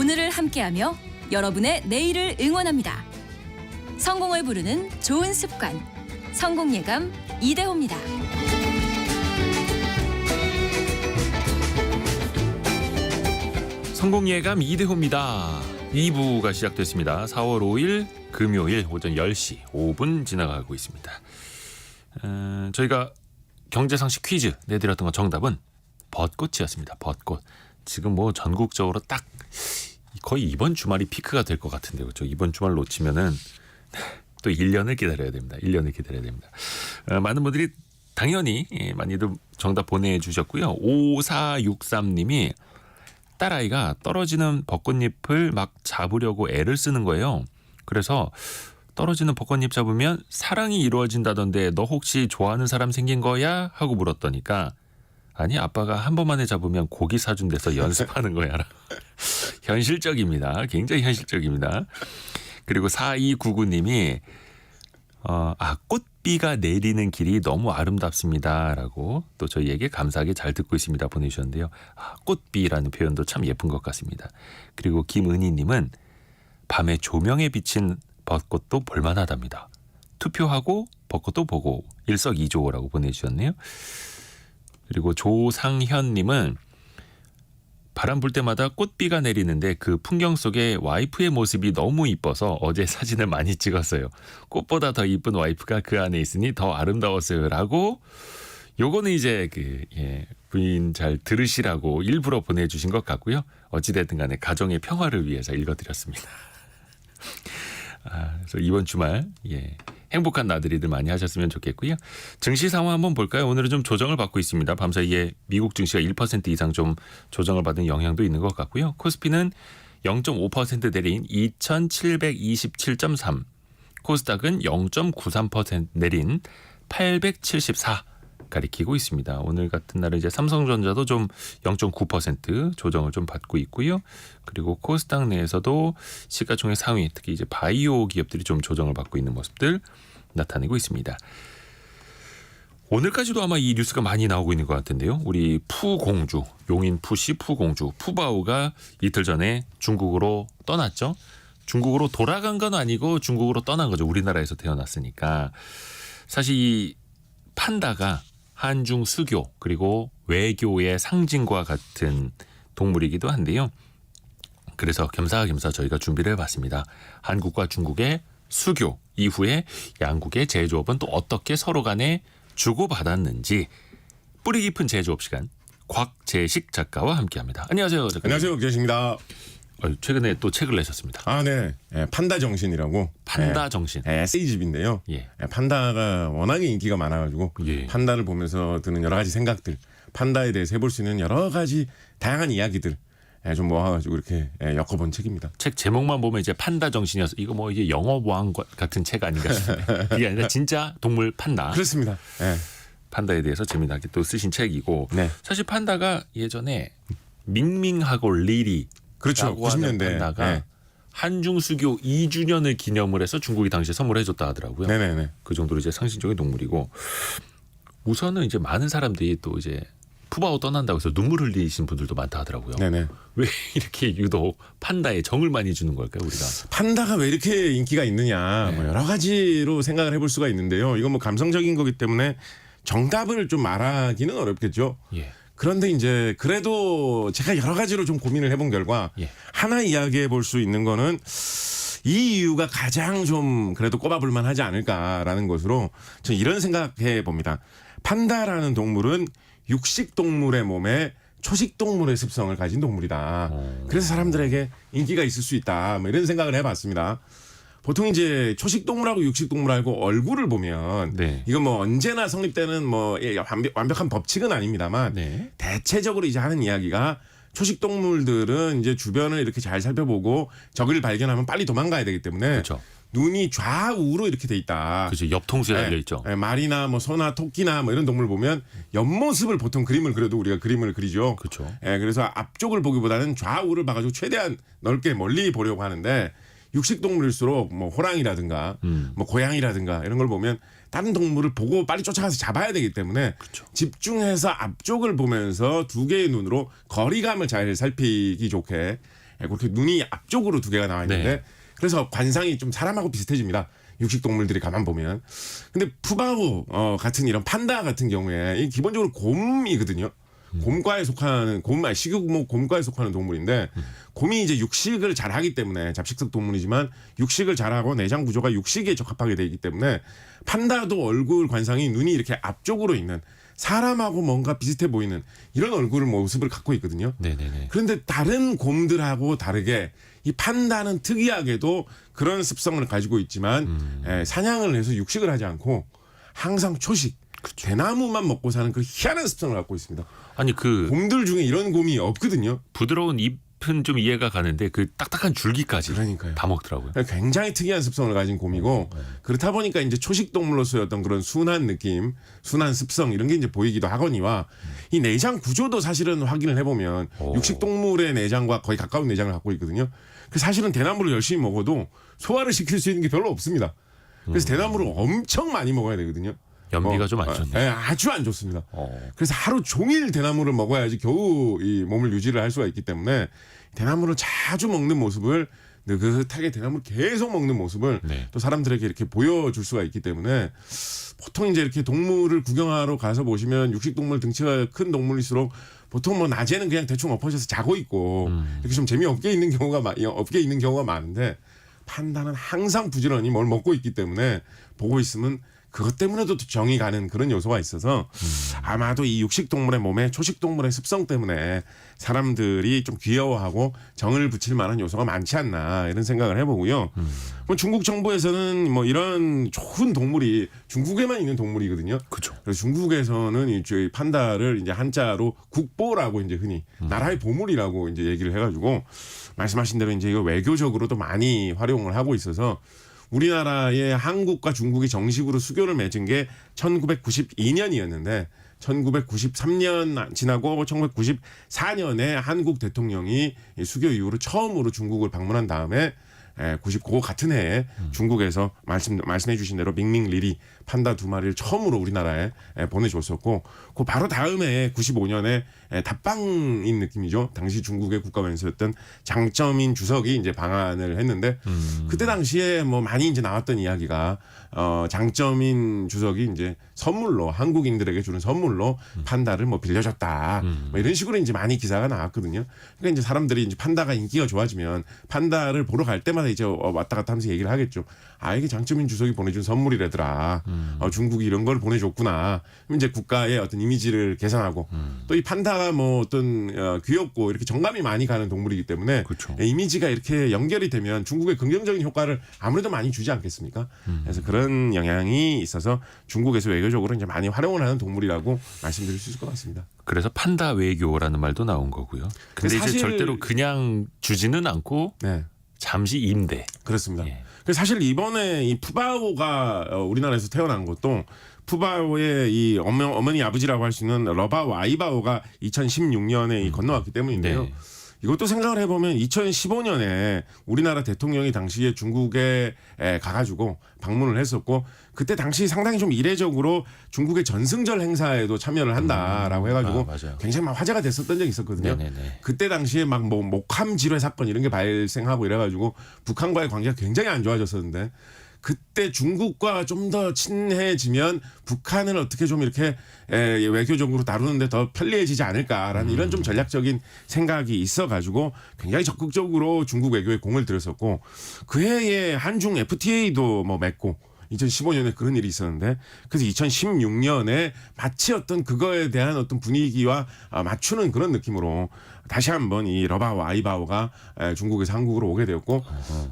오늘을 함께하며 여러분의 내일을 응원합니다. 성공을 부르는 좋은 습관, 성공예감 이대호입니다. 성공예감 이대호입니다. 2부가 시작됐습니다. 4월 5일 금요일 오전 10시 5분 지나가고 있습니다. 저희가 경제상식 퀴즈 내드렸던 거 정답은 벚꽃이었습니다. 벚꽃. 지금 뭐 전국적으로 딱 거의 이번 주말이 피크가 될 것 같은데 그렇죠? 이번 주말 놓치면은 또 1년을 기다려야 됩니다. 1년을 기다려야 됩니다. 많은 분들이 당연히 많이들 정답 보내주셨고요. 5463님이 딸아이가 떨어지는 벚꽃잎을 막 잡으려고 애를 쓰는 거예요. 그래서 떨어지는 벚꽃잎 잡으면 사랑이 이루어진다던데 너 혹시 좋아하는 사람 생긴 거야? 하고 물었더니까 아니 아빠가 한 번만에 잡으면 고기 사준 데서 연습하는 거야. 현실적입니다. 굉장히 현실적입니다. 그리고 4299님이 꽃비가 내리는 길이 너무 아름답습니다. 라고 또 저희에게 감사하게 잘 듣고 있습니다. 보내주셨는데요. 꽃비라는 표현도 참 예쁜 것 같습니다. 그리고 김은희님은 밤에 조명에 비친 벚꽃도 볼만하답니다. 투표하고 벚꽃도 보고 일석이조라고 보내주셨네요. 그리고 조상현님은 바람 불 때마다 꽃비가 내리는데 그 풍경 속에 와이프의 모습이 너무 이뻐서 어제 사진을 많이 찍었어요. 꽃보다 더 이쁜 와이프가 그 안에 있으니 더 아름다웠어요. 라고 요거는 이제 부인 잘 들으시라고 일부러 보내주신 것 같고요. 어찌됐든 간에 가정의 평화를 위해서 읽어드렸습니다. 그래서 이번 주말 행복한 나들이들 많이 하셨으면 좋겠고요. 증시 상황 한번 볼까요? 오늘은 좀 조정을 받고 있습니다. 밤사이에 미국 증시가 1% 이상 좀 조정을 받은 영향도 있는 것 같고요. 코스피는 0.5% 내린 2727.3, 코스닥은 0.93% 내린 874 가리키고 있습니다. 오늘 같은 날은 이제 삼성전자도 좀 0.9% 조정을 좀 받고 있고요. 그리고 코스닥 내에서도 시가총액 상위, 특히 이제 바이오 기업들이 좀 조정을 받고 있는 모습들 나타내고 있습니다. 오늘까지도 아마 이 뉴스가 많이 나오고 있는 것 같은데요. 우리 푸공주, 용인 푸시 푸공주, 푸바오가 이틀 전에 중국으로 떠났죠. 중국으로 돌아간 건 아니고 중국으로 떠난 거죠. 우리나라에서 태어났으니까. 사실 이 판다가 한중 수교 그리고 외교의 상징과 같은 동물이기도 한데요. 그래서 겸사겸사 저희가 준비를 해봤습니다. 한국과 중국의 수교 이후에 양국의 제조업은 또 어떻게 서로 간에 주고받았는지 뿌리 깊은 제조업 시간 곽재식 작가와 함께합니다. 안녕하세요. 작가님. 안녕하세요. 곽재식입니다. 최근에 또 책을 내셨습니다. 네. 판다 정신이라고. 판다 정신. 에세이집인데요. 판다가 워낙에 인기가 많아가지고 판다를 보면서 드는 여러 가지 생각들, 판다에 대해서 해볼 수 있는 여러 가지 다양한 이야기들 좀 모아가지고 이렇게 엮어본 책입니다. 책 제목만 보면 이제 판다 정신이어서 이거 뭐 이게 영어보안 같은 책 아닌가 싶어요. 이게 아니라 진짜 동물 판다. 그렇습니다. 판다에 대해서 재미나게 또 쓰신 책이고 사실 판다가 예전에 밍밍하고 리리 그렇죠. 90년대 판다가 한중 수교 2주년을 기념을 해서 중국이 당시에 선물해줬다 하더라고요. 네네네. 그 정도로 이제 상징적인 동물이고 우선은 이제 많은 사람들이 또 이제 푸바오 떠난다고 해서 눈물 흘리신 분들도 많다 하더라고요. 네네. 왜 이렇게 유독 판다에 정을 많이 주는 걸까요, 우리가? 판다가 왜 이렇게 인기가 있느냐, 뭐 여러 가지로 생각을 해볼 수가 있는데요. 이건 뭐 감성적인 거기 때문에 정답을 좀 말하기는 어렵겠죠. 그런데 이제 그래도 제가 여러 가지로 좀 고민을 해본 결과 하나 이야기해 볼 수 있는 거는 이 이유가 가장 좀 그래도 꼽아볼 만하지 않을까라는 것으로 저는 이런 생각해 봅니다. 판다라는 동물은 육식 동물의 몸에 초식 동물의 습성을 가진 동물이다. 그래서 사람들에게 인기가 있을 수 있다. 뭐 이런 생각을 해봤습니다. 보통 이제 초식 동물하고 육식 동물하고 얼굴을 보면 이건 뭐 언제나 성립되는 뭐 완벽한 법칙은 아닙니다만 대체적으로 이제 하는 이야기가 초식 동물들은 이제 주변을 이렇게 잘 살펴보고 적을 발견하면 빨리 도망가야 되기 때문에 그렇죠. 눈이 좌우로 이렇게 돼 있다. 그렇죠. 옆통수에 달려 있죠. 말이나 뭐 소나 토끼나 뭐 이런 동물 보면 옆모습을 보통 그림을 그려도 우리가 그림을 그리죠. 그렇죠. 그래서 앞쪽을 보기보다는 좌우를 봐가지고 최대한 넓게 멀리 보려고 하는데 육식 동물일수록 뭐 호랑이라든가 뭐 고양이라든가 이런 걸 보면 다른 동물을 보고 빨리 쫓아가서 잡아야 되기 때문에 그렇죠. 집중해서 앞쪽을 보면서 두 개의 눈으로 거리감을 잘 살피기 좋게 그렇게 눈이 앞쪽으로 두 개가 나와 있는데 네. 그래서 관상이 좀 사람하고 비슷해집니다. 육식 동물들이 가만 보면. 근데 푸바오 같은 이런 판다 같은 경우에 이 기본적으로 곰이거든요. 곰과에 속하는 식육목 곰과에 속하는 동물인데 곰이 이제 육식을 잘하기 때문에 잡식성 동물이지만 육식을 잘하고 내장 구조가 육식에 적합하게 되기 때문에 판다도 얼굴 관상이 눈이 이렇게 앞쪽으로 있는 사람하고 뭔가 비슷해 보이는 이런 얼굴 모습을 갖고 있거든요. 네네네. 그런데 다른 곰들하고 다르게 이 판다는 특이하게도 그런 습성을 가지고 있지만 사냥을 해서 육식을 하지 않고 항상 초식 대나무만 먹고 사는 그 희한한 습성을 갖고 있습니다. 아니 그 곰들 중에 이런 곰이 없거든요. 부드러운 잎은 좀 이해가 가는데 그 딱딱한 줄기까지 그러니까요. 다 먹더라고요. 굉장히 특이한 습성을 가진 곰이고 그렇다 보니까 이제 초식 동물로서의 어떤 그런 순한 느낌, 순한 습성 이런 게 이제 보이기도 하거니와 이 내장 구조도 사실은 확인을 해보면 육식 동물의 내장과 거의 가까운 내장을 갖고 있거든요. 그래서 사실은 대나무를 열심히 먹어도 소화를 시킬 수 있는 게 별로 없습니다. 그래서 대나무를 엄청 많이 먹어야 되거든요. 연비가 좀 안 좋네. 아주 안 좋습니다. 그래서 하루 종일 대나무를 먹어야지 겨우 이 몸을 유지를 할 수가 있기 때문에 대나무를 자주 먹는 모습을 느긋하게 대나무를 계속 먹는 모습을 네. 또 사람들에게 이렇게 보여줄 수가 있기 때문에 보통 이제 이렇게 동물을 구경하러 가서 보시면 육식 동물 등치가 큰 동물일수록 보통 뭐 낮에는 그냥 대충 엎어져서 자고 있고 이렇게 좀 재미없게 있는 경우가 많은데 판다는 항상 부지런히 뭘 먹고 있기 때문에 보고 있으면 그것 때문에도 정이 가는 그런 요소가 있어서 아마도 이 육식 동물의 몸에 초식 동물의 습성 때문에 사람들이 좀 귀여워하고 정을 붙일 만한 요소가 많지 않나 이런 생각을 해보고요. 뭐 중국 정부에서는 뭐 이런 좋은 동물이 중국에만 있는 동물이거든요. 그렇죠. 그래서 중국에서는 이 판다를 이제 한자로 국보라고 이제 흔히 나라의 보물이라고 이제 얘기를 해가지고 말씀하신 대로 이제 이거 외교적으로도 많이 활용을 하고 있어서. 우리나라의 한국과 중국이 정식으로 수교를 맺은 게 1992년이었는데 1993년 지나고 1994년에 한국 대통령이 수교 이후로 처음으로 중국을 방문한 다음에 99 같은 해에 중국에서 말씀해 주신 대로 밍밍리리 판다 2마리를 처음으로 우리나라에 보내줬었고 그 바로 다음에 95년에 답방인 느낌이죠. 당시 중국의 국가元首였던 장쩌민 주석이 이제 방한을 했는데 그때 당시에 뭐 많이 이제 나왔던 이야기가 장쩌민 주석이 이제 선물로 한국인들에게 주는 선물로 판다를 뭐 빌려줬다. 뭐 이런 식으로 이제 많이 기사가 나왔거든요. 그러니까 이제 사람들이 이제 판다가 인기가 좋아지면 판다를 보러 갈 때마다 이제 왔다 갔다 하면서 얘기를 하겠죠. 아 이게 장쩌민 주석이 보내준 선물이라더라. 중국이 이런 걸 보내줬구나. 그럼 이제 국가의 어떤 이미지를 개선하고 또 이 판다가 뭐 어떤 귀엽고 이렇게 정감이 많이 가는 동물이기 때문에 그렇죠. 이미지가 이렇게 연결이 되면 중국의 긍정적인 효과를 아무래도 많이 주지 않겠습니까? 그래서 그런 영향이 있어서 중국에서 외교적으로 이제 많이 활용을 하는 동물이라고 말씀드릴 수 있을 것 같습니다. 그래서 판다 외교라는 말도 나온 거고요. 근데 이제 절대로 그냥 주지는 않고 네. 잠시 임대. 그렇습니다. 예. 그래서 사실 이번에 이 푸바오가 우리나라에서 태어난 것도 푸바오의 이 어머니 아버지라고 할 수 있는 러바오 아이바오가 2016년에 건너왔기 때문인데요. 네. 이것도 생각을 해보면 2015년에 우리나라 대통령이 당시에 중국에 가가지고 방문을 했었고 그때 당시 상당히 좀 이례적으로 중국의 전승절 행사에도 참여를 한다라고 해가지고 맞아요. 굉장히 막 화제가 됐었던 적이 있었거든요. 네네네. 그때 당시에 막 뭐 목함 질회 사건 이런 게 발생하고 이래가지고 북한과의 관계가 굉장히 안 좋아졌었는데 그때 중국과 좀 더 친해지면 북한을 어떻게 좀 이렇게 외교적으로 다루는데 더 편리해지지 않을까라는 이런 좀 전략적인 생각이 있어가지고 굉장히 적극적으로 중국 외교에 공을 들였었고 그 해에 한중 FTA도 뭐 맺고 2015년에 그런 일이 있었는데 그래서 2016년에 마치 어떤 그거에 대한 어떤 분위기와 맞추는 그런 느낌으로 다시 한번 이 러바오 아이바오가 중국에서 한국으로 오게 되었고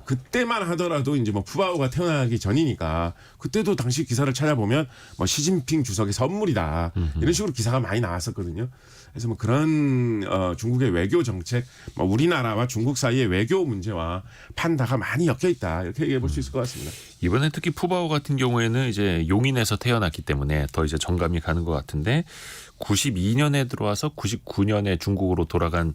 그때만 하더라도 이제 뭐 푸바오가 태어나기 전이니까 그때도 당시 기사를 찾아보면 뭐 시진핑 주석의 선물이다 이런 식으로 기사가 많이 나왔었거든요. 그래서 뭐 그런 중국의 외교 정책, 뭐 우리나라와 중국 사이의 외교 문제와 판다가 많이 엮여 있다 이렇게 얘기해 볼 수 있을 것 같습니다. 이번에 특히 푸바오 같은 경우에는 이제 용인에서 태어났기 때문에 더 이제 정감이 가는 것 같은데 92년에 들어와서 99년에 중국으로 돌아간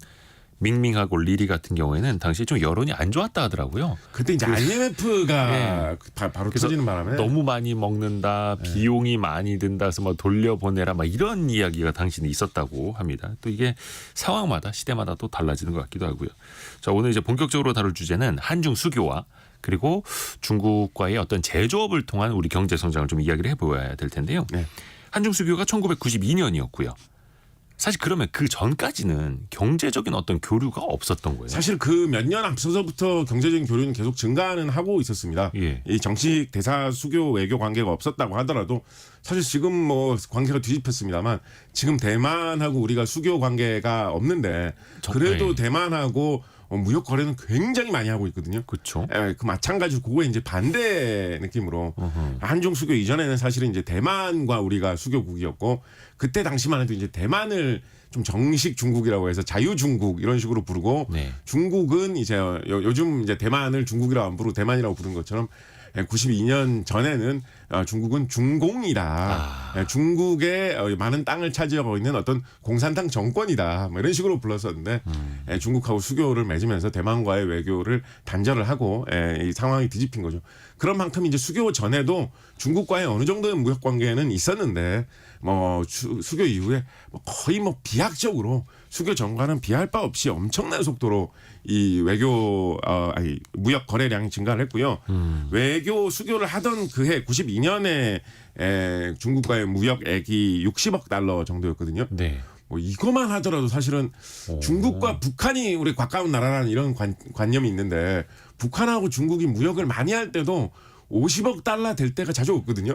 밍밍하고 리리 같은 경우에는 당시 좀 여론이 안 좋았다 하더라고요. 그때 이제 IMF가 네. 바로 그래서 터지는 바람에 너무 많이 먹는다, 비용이 많이 든다, 해서 뭐 돌려보내라, 막 이런 이야기가 당시는 있었다고 합니다. 또 이게 상황마다 시대마다 또 달라지는 것 같기도 하고요. 자, 오늘 이제 본격적으로 다룰 주제는 한중 수교와 그리고 중국과의 어떤 제조업을 통한 우리 경제 성장을 좀 이야기를 해보아야 될 텐데요. 네. 한중 수교가 1992년이었고요. 사실 그러면 그 전까지는 경제적인 어떤 교류가 없었던 거예요. 사실 그 몇 년 앞서서부터 경제적인 교류는 계속 증가는 하고 있었습니다. 예. 이 정식 대사 수교 외교 관계가 없었다고 하더라도 사실 지금 뭐 관계가 뒤집혔습니다만 지금 대만하고 우리가 수교 관계가 없는데 그래도 네. 대만하고 무역 거래는 굉장히 많이 하고 있거든요. 그렇죠. 그 마찬가지로 그거에 이제 반대 느낌으로 한중 수교 이전에는 사실은 이제 대만과 우리가 수교국이었고 그때 당시만 해도 이제 대만을 좀 정식 중국이라고 해서 자유중국 이런 식으로 부르고 네. 중국은 이제 요즘 이제 대만을 중국이라고 안 부르고 대만이라고 부르는 것처럼 92년 전에는 중국은 중공이다. 중국의 많은 땅을 차지하고 있는 어떤 공산당 정권이다. 뭐 이런 식으로 불렀었는데 중국하고 수교를 맺으면서 대만과의 외교를 단절을 하고 이 상황이 뒤집힌 거죠. 그런 만큼 이제 수교 전에도 중국과의 어느 정도의 무역 관계는 있었는데 뭐 수교 이후에 거의 뭐 비약적으로 수교 전과는 비할 바 없이 엄청난 속도로 이 무역 거래량이 증가를 했고요. 외교 수교를 하던 그해 92년에 중국과의 무역액이 60억 달러 정도였거든요. 네. 뭐 이거만 하더라도 사실은 중국과 북한이 우리 가까운 나라라는 이런 관념이 있는데 북한하고 중국이 무역을 많이 할 때도 50억 달러 될 때가 자주 없거든요.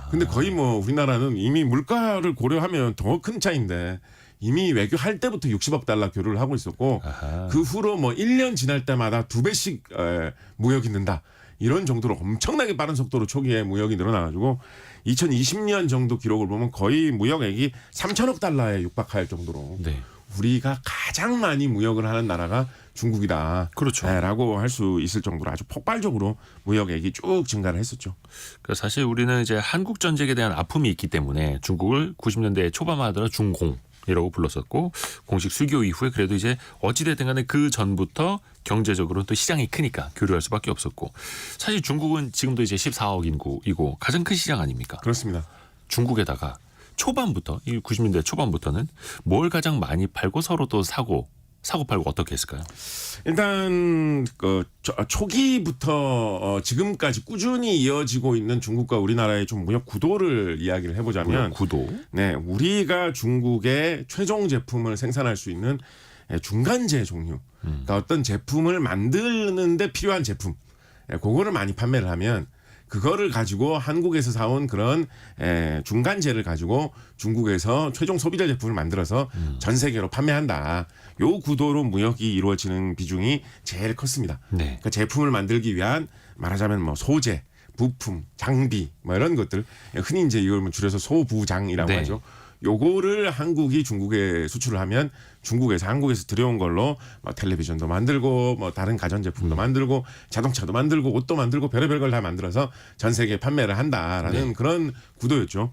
근데 거의 뭐 우리나라는 이미 물가를 고려하면 더 큰 차이인데 이미 외교할 때부터 60억 달러 교류를 하고 있었고 그 후로 뭐 1년 지날 때마다 2배씩 무역이 는다. 이런 정도로 엄청나게 빠른 속도로 초기에 무역이 늘어나가지고 2020년 정도 기록을 보면 거의 무역액이 3천억 달러에 육박할 정도로 네. 우리가 가장 많이 무역을 하는 나라가 중국이다. 그렇죠. 라고 할 수 있을 정도로 아주 폭발적으로 무역액이 쭉 증가를 했었죠. 그러니까 사실 우리는 이제 한국 전쟁에 대한 아픔이 있기 때문에 중국을 90년대 초반만 하더라도 중공이라고 불렀었고 공식 수교 이후에 그래도 이제 어찌됐든 간에 그 전부터 경제적으로 또 시장이 크니까 교류할 수밖에 없었고 사실 중국은 지금도 이제 14억 인구이고 가장 큰 시장 아닙니까? 그렇습니다. 중국에다가 초반부터 이 90년대 초반부터는 뭘 가장 많이 팔고 서로 또 사고 팔고 어떻게 했을까요? 일단 초기부터 지금까지 꾸준히 이어지고 있는 중국과 우리나라의 좀 무역 구도를 이야기를 해보자면 구도. 네, 우리가 중국의 최종 제품을 생산할 수 있는 중간재 종류, 그러니까 어떤 제품을 만드는데 필요한 제품, 그거를 많이 판매를 하면 그거를 가지고 한국에서 사온 그런 중간재를 가지고 중국에서 최종 소비자 제품을 만들어서 전 세계로 판매한다. 요 구도로 무역이 이루어지는 비중이 제일 컸습니다. 네. 그러니까 제품을 만들기 위한 말하자면 뭐 소재, 부품, 장비 뭐 이런 것들 흔히 이제 이걸 줄여서 소부장이라고 네. 하죠. 요거를 한국이 중국에 수출을 하면 중국에서 한국에서 들여온 걸로 뭐 텔레비전도 만들고 뭐 다른 가전제품도 만들고 자동차도 만들고 옷도 만들고 별의별 걸 다 만들어서 전 세계에 판매를 한다라는 그런 구도였죠.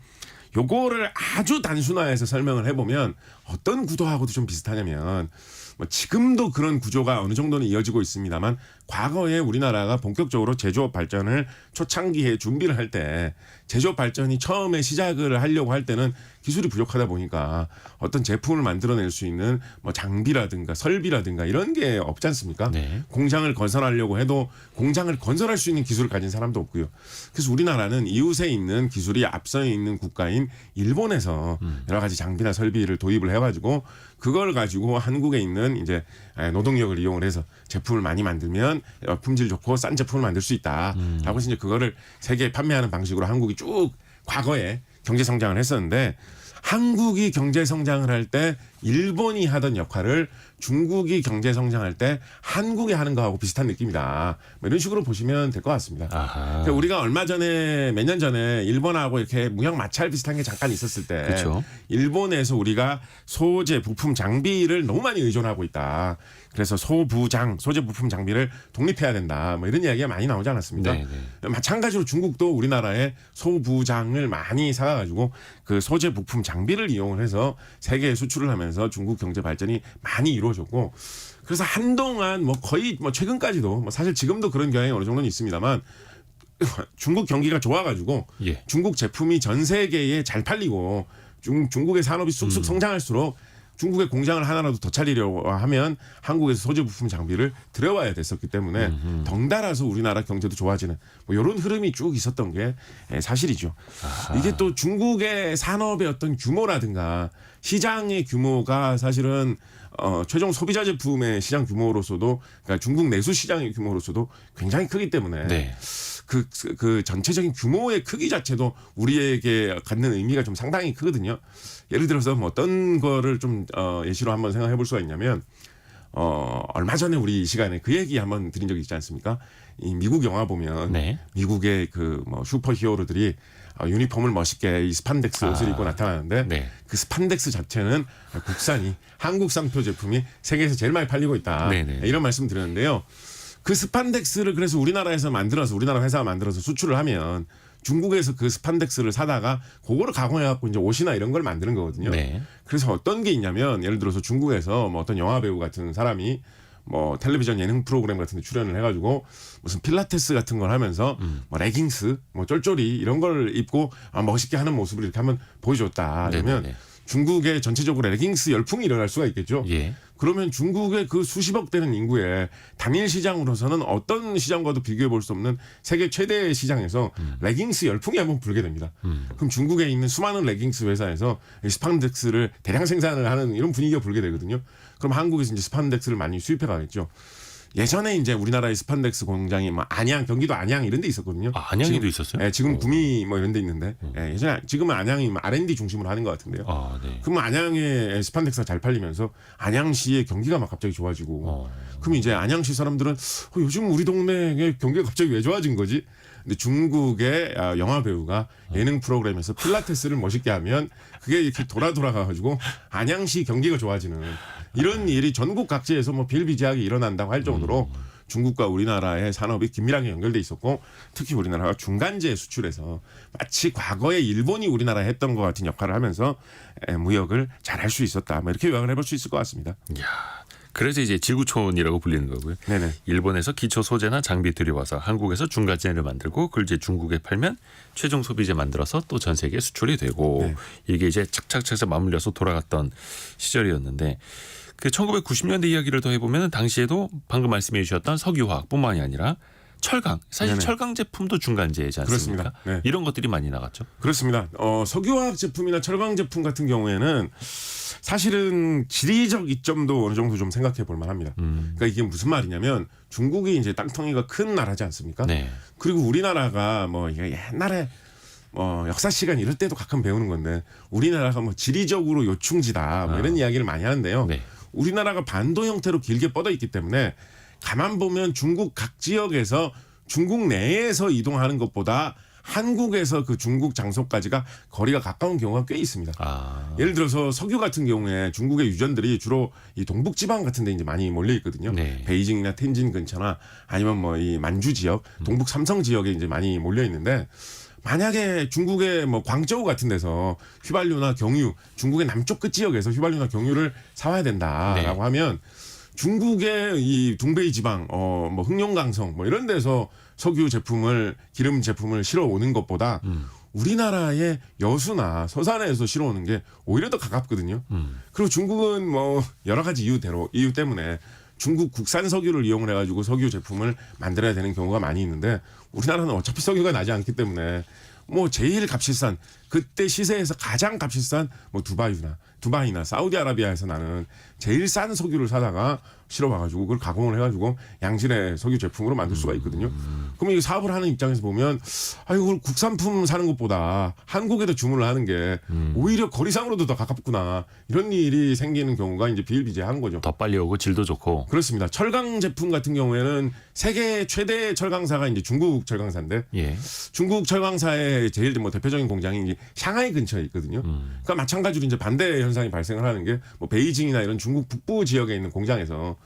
요거를 아주 단순화해서 설명을 해보면 어떤 구도하고도 좀 비슷하냐면 뭐 지금도 그런 구조가 어느 정도는 이어지고 있습니다만 과거에 우리나라가 본격적으로 제조업 발전을 초창기에 준비를 할 때 제조업 발전이 처음에 시작을 하려고 할 때는 기술이 부족하다 보니까 어떤 제품을 만들어낼 수 있는 뭐 장비라든가 설비라든가 이런 게 없지 않습니까? 네. 공장을 건설하려고 해도 공장을 건설할 수 있는 기술을 가진 사람도 없고요. 그래서 우리나라는 이웃에 있는 기술이 앞서 있는 국가인 일본에서 여러 가지 장비나 설비를 도입을 해가지고 그걸 가지고 한국에 있는 이제 노동력을 이용을 해서 제품을 많이 만들면 품질 좋고 싼 제품을 만들 수 있다라고 해서 이제 그거를 세계에 판매하는 방식으로 한국이 쭉 과거에 경제 성장을 했었는데 한국이 경제 성장을 할 때 일본이 하던 역할을 중국이 경제 성장할 때 한국이 하는 거하고 비슷한 느낌이다. 뭐 이런 식으로 보시면 될 것 같습니다. 그러니까 우리가 얼마 전에 몇 년 전에 일본하고 이렇게 무역 마찰 비슷한 게 잠깐 있었을 때 그렇죠. 일본에서 우리가 소재, 부품, 장비를 너무 많이 의존하고 있다. 그래서 소부장, 소재, 부품, 장비를 독립해야 된다. 뭐 이런 이야기가 많이 나오지 않았습니까? 네, 네. 마찬가지로 중국도 우리나라의 소부장을 많이 사가지고 그 소재, 부품, 장비를 이용을 해서 세계에 수출을 하면서 중국 경제 발전이 많이 이루어졌고 그래서 한동안 뭐 거의 뭐 최근까지도 뭐 사실 지금도 그런 경향이 어느 정도는 있습니다만 중국 경기가 좋아가지고 예. 중국 제품이 전 세계에 잘 팔리고 중국의 산업이 쑥쑥 성장할수록 중국의 공장을 하나라도 더 차리려고 하면 한국에서 소재 부품 장비를 들여와야 됐었기 때문에 덩달아서 우리나라 경제도 좋아지는 뭐 이런 흐름이 쭉 있었던 게 사실이죠. 아하. 이게 또 중국의 산업의 어떤 규모라든가 시장의 규모가 사실은 최종 소비자 제품의 시장 규모로서도 그러니까 중국 내수 시장의 규모로서도 굉장히 크기 때문에 네. 그 전체적인 규모의 크기 자체도 우리에게 갖는 의미가 좀 상당히 크거든요. 예를 들어서 뭐 어떤 거를 좀 예시로 한번 생각해 볼 수가 있냐면 얼마 전에 우리 이 시간에 그 얘기 한번 드린 적이 있지 않습니까? 이 미국 영화 보면 네. 미국의 그 뭐 슈퍼 히어로들이 유니폼을 멋있게 이 스판덱스 옷을 입고 나타나는데 네. 그 스판덱스 자체는 국산이 한국 상표 제품이 세계에서 제일 많이 팔리고 있다. 네네. 이런 말씀 드렸는데요. 그 스판덱스를 그래서 우리나라에서 만들어서 우리나라 회사가 만들어서 수출을 하면 중국에서 그 스판덱스를 사다가 그거를 가공해 갖고 이제 옷이나 이런 걸 만드는 거거든요. 네. 그래서 어떤 게 있냐면 예를 들어서 중국에서 뭐 어떤 영화 배우 같은 사람이 뭐 텔레비전 예능 프로그램 같은 데 출연을 해가지고 무슨 필라테스 같은 걸 하면서 뭐 레깅스 뭐 쫄쫄이 이런 걸 입고 멋있게 하는 모습을 이렇게 한번 보여줬다. 그러면 네네네. 중국에 전체적으로 레깅스 열풍이 일어날 수가 있겠죠. 예. 그러면 중국의 그 수십억 되는 인구의 단일 시장으로서는 어떤 시장과도 비교해 볼 수 없는 세계 최대 시장에서 레깅스 열풍이 한번 불게 됩니다. 그럼 중국에 있는 수많은 레깅스 회사에서 이 스판덱스를 대량 생산을 하는 이런 분위기가 불게 되거든요. 그럼 한국에서 이제 스판덱스를 많이 수입해 가겠죠. 예전에 이제 우리나라의 스판덱스 공장이 뭐 안양, 경기도 안양 이런 데 있었거든요. 아, 안양에도 지금, 있었어요? 예, 지금 구미 뭐 이런 데 있는데 예전에 지금은 안양이 뭐 R&D 중심으로 하는 것 같은데요. 아, 네. 그러면 안양의 스판덱스가 잘 팔리면서 안양시의 경기가 막 갑자기 좋아지고 그럼 이제 안양시 사람들은 요즘 우리 동네의 경기가 갑자기 왜 좋아진 거지? 근데 중국의 영화 배우가 예능 프로그램에서 필라테스를 멋있게 하면 그게 이렇게 돌아가가지고 안양시 경기가 좋아지는 이런 일이 전국 각지에서 뭐 비일비재하게 일어난다고 할 정도로 중국과 우리나라의 산업이 긴밀하게 연결돼 있었고 특히 우리나라가 중간재 수출해서 마치 과거에 일본이 우리나라에 했던 것 같은 역할을 하면서 무역을 잘할 수 있었다. 뭐 이렇게 요약을 해볼 수 있을 것 같습니다. 이야. 그래서 이제 지구촌이라고 불리는 거고요. 네네. 일본에서 기초 소재나 장비 들여와서 한국에서 중간재를 만들고 그걸 이제 중국에 팔면 최종 소비재 만들어서 또 전 세계에 수출이 되고 네. 이게 이제 착착착 맞물려서 돌아갔던 시절이었는데 그 1990년대 이야기를 더 해보면 당시에도 방금 말씀해 주셨던 석유화학뿐만이 아니라 철강, 사실 네네. 철강 제품도 중간재이지 않습니까? 그렇습니다. 네. 이런 것들이 많이 나갔죠. 그렇습니다. 석유화학 제품이나 철강 제품 같은 경우에는 사실은 지리적 이점도 어느 정도 좀 생각해 볼 만합니다. 그러니까 이게 무슨 말이냐면 중국이 이제 땅덩이가 큰 나라지 않습니까? 네. 그리고 우리나라가 뭐 이게 옛날에 역사 시간 이럴 때도 가끔 배우는 건데 우리나라가 뭐 지리적으로 요충지다 뭐 이런 이야기를 많이 하는데요. 네. 우리나라가 반도 형태로 길게 뻗어 있기 때문에 가만 보면 중국 각 지역에서 중국 내에서 이동하는 것보다 한국에서 그 중국 장소까지가 거리가 가까운 경우가 꽤 있습니다. 아. 예를 들어서 석유 같은 경우에 중국의 유전들이 주로 이 동북 지방 같은 데 이제 많이 몰려 있거든요. 네. 베이징이나 텐진 근처나 아니면 뭐 이 만주 지역, 동북 삼성 지역에 이제 많이 몰려 있는데 만약에 중국의 뭐 광저우 같은 데서 휘발유나 경유, 중국의 남쪽 끝 지역에서 휘발유나 경유를 사와야 된다라고 네. 하면 중국의 이 둥베이 지방, 뭐 흑룡강성 뭐 이런 데서 석유 제품을 기름 제품을 실어 오는 것보다 우리나라의 여수나 서산에서 실어 오는 게 오히려 더 가깝거든요. 그리고 중국은 뭐 여러 가지 이유 때문에 중국 국산 석유를 이용을 해가지고 석유 제품을 만들어야 되는 경우가 많이 있는데 우리나라는 어차피 석유가 나지 않기 때문에 뭐 제일 값비싼 그때 시세에서 가장 값비싼 뭐 두바이나 사우디아라비아에서 나는 제일 싼 석유를 사다가 실어와가지고 그걸 가공을 해가지고 양질의 석유 제품으로 만들 수가 있거든요. 그러면 이 사업을 하는 입장에서 보면 이걸 국산품 사는 것보다 한국에다 주문을 하는 게 오히려 거리상으로도 더 가깝구나 이런 일이 생기는 경우가 이제 비일비재한 거죠. 더 빨리 오고 질도 좋고. 그렇습니다. 철강 제품 같은 경우에는 세계 최대 철강사가 이제 중국 철강사인데 예. 중국 철강사의 제일 뭐 대표적인 공장이 이제 샹하이 근처에 있거든요. 그러니까 마찬가지로 이제 반대 현상이 발생을 하는 게 뭐 베이징이나 이런 중국 북부 지역에 있는 공장에서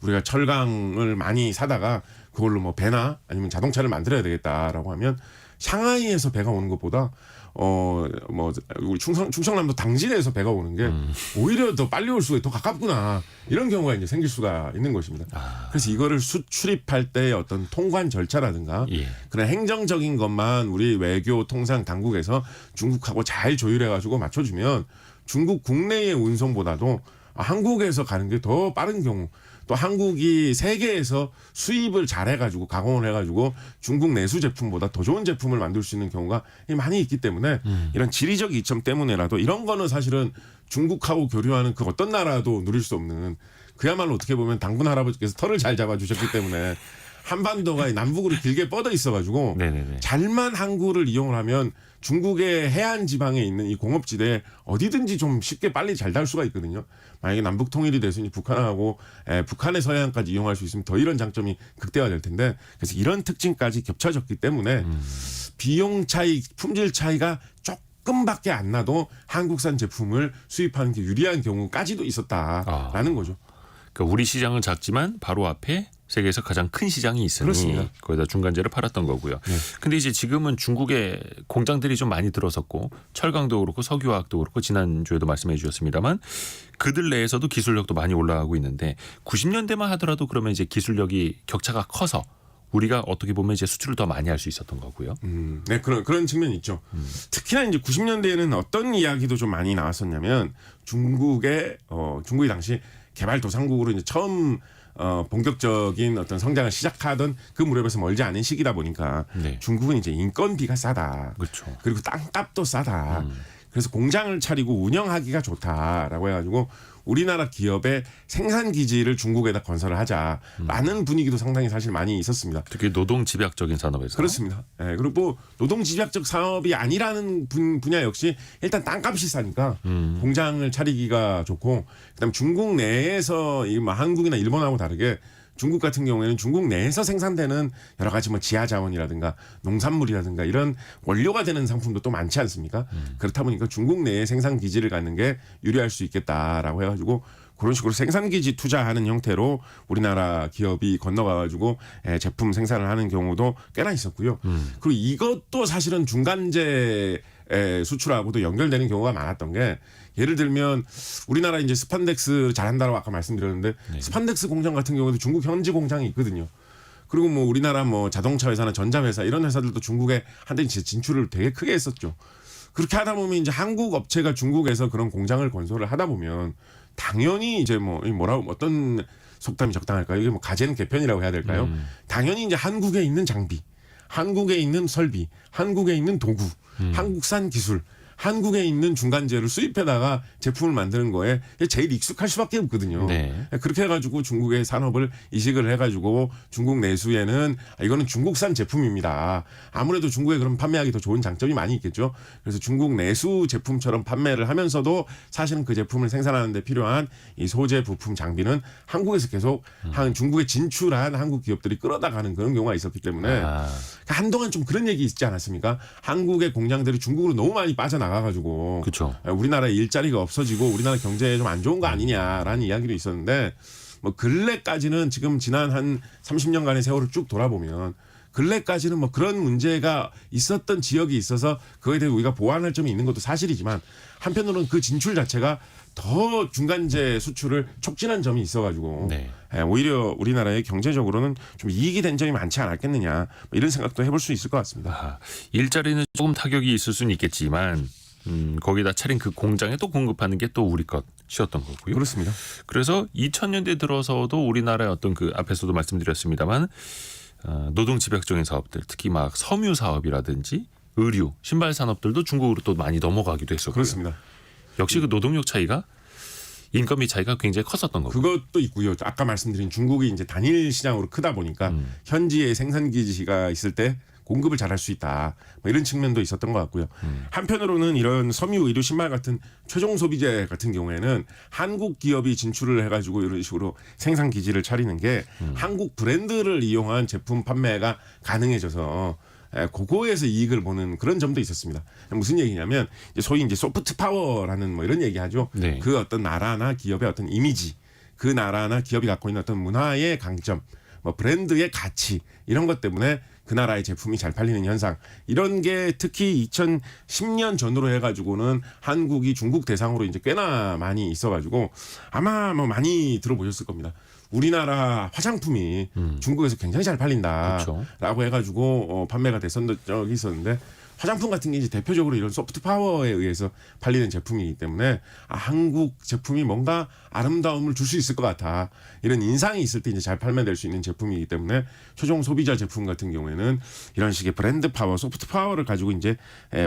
우리가 철강을 많이 사다가 그걸로 뭐 배나 아니면 자동차를 만들어야 되겠다라고 하면 샹하이에서 배가 오는 것보다 우리 충청남도 당진에서 배가 오는 게 오히려 더 빨리 올 수가 더 가깝구나 이런 경우가 이제 생길 수가 있는 것입니다. 그래서 이거를 수출입할 때의 어떤 통관 절차라든가 예. 그런 행정적인 것만 우리 외교 통상 당국에서 중국하고 잘 조율해가지고 맞춰주면 중국 국내의 운송보다도 한국에서 가는 게 더 빠른 경우 또 한국이 세계에서 수입을 잘해가지고 가공을 해가지고 중국 내수 제품보다 더 좋은 제품을 만들 수 있는 경우가 많이 있기 때문에 이런 지리적 이점 때문에라도 이런 거는 사실은 중국하고 교류하는 그 어떤 나라도 누릴 수 없는 그야말로 어떻게 보면 당군 할아버지께서 털을 잘 잡아주셨기 때문에 한반도가 남북으로 길게 뻗어 있어가지고 네네네. 잘만 항구를 이용을 하면 중국의 해안 지방에 있는 이 공업지대에 어디든지 좀 쉽게 빨리 잘 닿을 수가 있거든요. 만약에 남북 통일이 돼서 북한하고 북한의 서해안까지 이용할 수 있으면 더 이런 장점이 극대화될 텐데 그래서 이런 특징까지 겹쳐졌기 때문에 비용 차이, 품질 차이가 조금밖에 안 나도 한국산 제품을 수입하는 게 유리한 경우까지도 있었다라는 거죠. 그러니까 우리 시장은 작지만 바로 앞에 세계에서 가장 큰 시장이 있으니 그렇습니다. 거기다 중간재를 팔았던 거고요. 네. 근데 이제 지금은 중국에 공장들이 좀 많이 들어섰고 철강도 그렇고 석유화학도 그렇고 지난주에도 말씀해 주셨습니다만 그들 내에서도 기술력도 많이 올라가고 있는데 90년대만 하더라도 그러면 이제 기술력이 격차가 커서 우리가 어떻게 보면 이제 수출을 더 많이 할 수 있었던 거고요. 네, 그런 측면이 있죠. 특히나 이제 90년대에는 어떤 이야기도 좀 많이 나왔었냐면 중국이 당시 개발도상국으로 이제 처음 본격적인 어떤 성장을 시작하던 그 무렵에서 멀지 않은 시기다 보니까 네. 중국은 이제 인건비가 싸다. 그렇죠. 그리고 땅값도 싸다. 그래서 공장을 차리고 운영하기가 좋다라고 해가지고 우리나라 기업의 생산 기지를 중국에다 건설을 하자라는 분위기도 상당히 사실 많이 있었습니다. 특히 노동 집약적인 산업에서 그렇습니다. 예, 그리고 뭐 노동 집약적 사업이 아니라는 분야 역시 일단 땅값이 싸니까 공장을 차리기가 좋고 그다음 중국 내에서 이 한국이나 일본하고 다르게 중국 같은 경우에는 중국 내에서 생산되는 여러 가지 뭐 지하 자원이라든가 농산물이라든가 이런 원료가 되는 상품도 또 많지 않습니까? 그렇다 보니까 중국 내에 생산 기지를 갖는 게 유리할 수 있겠다라고 해가지고 그런 식으로 생산 기지 투자하는 형태로 우리나라 기업이 건너가가지고 제품 생산을 하는 경우도 꽤나 있었고요. 그리고 이것도 사실은 중간재 수출하고도 연결되는 경우가 많았던 게 예를 들면 우리나라 이제 스판덱스 잘한다라고 아까 말씀드렸는데 네. 스판덱스 공장 같은 경우도 중국 현지 공장이 있거든요. 그리고 뭐 우리나라 뭐 자동차 회사나 전자 회사 이런 회사들도 중국에 한때 진출을 되게 크게 했었죠. 그렇게 하다 보면 이제 한국 업체가 중국에서 그런 공장을 건설을 하다 보면 당연히 이제 어떤 속담이 적당할까요? 이게 뭐 가재는 개편이라고 해야 될까요? 당연히 이제 한국에 있는 장비, 한국에 있는 설비, 한국에 있는 도구, 한국산 기술, 한국에 있는 중간재를 수입해다가 제품을 만드는 거에 제일 익숙할 수밖에 없거든요. 네. 그렇게 해가지고 중국의 산업을 이식을 해가지고 중국 내수에는 이거는 중국산 제품입니다. 아무래도 중국에 그럼 판매하기 더 좋은 장점이 많이 있겠죠. 그래서 중국 내수 제품처럼 판매를 하면서도 사실은 그 제품을 생산하는 데 필요한 이 소재, 부품, 장비는 한국에서 계속 중국에 진출한 한국 기업들이 끌어다가는 그런 경우가 있었기 때문에 한동안 좀 그런 얘기 있지 않았습니까? 한국의 공장들이 중국으로 너무 많이 빠져나가가지고 그렇죠. 우리나라에 일자리가 없어지고 우리나라 경제에 좀 안 좋은 거 아니냐라는 이야기도 있었는데 뭐 근래까지는 지금 지난 한 30년간의 세월을 쭉 돌아보면 근래까지는 뭐 그런 문제가 있었던 지역이 있어서 그거에 대해 우리가 보완할 점이 있는 것도 사실이지만 한편으로는 그 진출 자체가 더 중간재 수출을 촉진한 점이 있어가지고 네. 오히려 우리나라의 경제적으로는 좀 이익이 된 점이 많지 않았겠느냐 뭐 이런 생각도 해볼 수 있을 것 같습니다. 일자리는 조금 타격이 있을 수는 있겠지만 거기다 차린 그 공장에 또 공급하는 게 또 우리 것이었던 거고요. 그렇습니다. 그래서 2000년대 들어서도 우리나라의 어떤 그 앞에서도 말씀드렸습니다만 노동 집약적인 사업들 특히 막 섬유 사업이라든지 의류, 신발 산업들도 중국으로 또 많이 넘어가기도 했었고요. 그렇습니다. 역시 그 노동력 차이가 인건비 차이가 굉장히 컸었던 거고. 그것도 있고요. 아까 말씀드린 중국이 이제 단일 시장으로 크다 보니까 현지에 생산 기지가 있을 때 공급을 잘할 수 있다. 뭐 이런 측면도 있었던 것 같고요. 한편으로는 이런 섬유, 의류, 신발 같은 최종 소비재 같은 경우에는 한국 기업이 진출을 해가지고 이런 식으로 생산 기지를 차리는 게 한국 브랜드를 이용한 제품 판매가 가능해져서 그거에서 이익을 보는 그런 점도 있었습니다. 무슨 얘기냐면 소위 이제 소프트 파워라는 뭐 이런 얘기하죠. 네. 그 어떤 나라나 기업의 어떤 이미지, 그 나라나 기업이 갖고 있는 어떤 문화의 강점, 뭐 브랜드의 가치 이런 것 때문에 그 나라의 제품이 잘 팔리는 현상 이런 게 특히 2010년 전후로 해가지고는 한국이 중국 대상으로 이제 꽤나 많이 있어가지고 아마 뭐 많이 들어보셨을 겁니다. 우리나라 화장품이 중국에서 굉장히 잘 팔린다라고 그렇죠. 해가지고 판매가 됐었던 적이 있었는데 화장품 같은 게 이제 대표적으로 이런 소프트 파워에 의해서 팔리는 제품이기 때문에 한국 제품이 뭔가 아름다움을 줄 수 있을 것 같아 이런 인상이 있을 때 이제 잘 판매될 수 있는 제품이기 때문에 최종 소비자 제품 같은 경우에는 이런 식의 브랜드 파워, 소프트 파워를 가지고 이제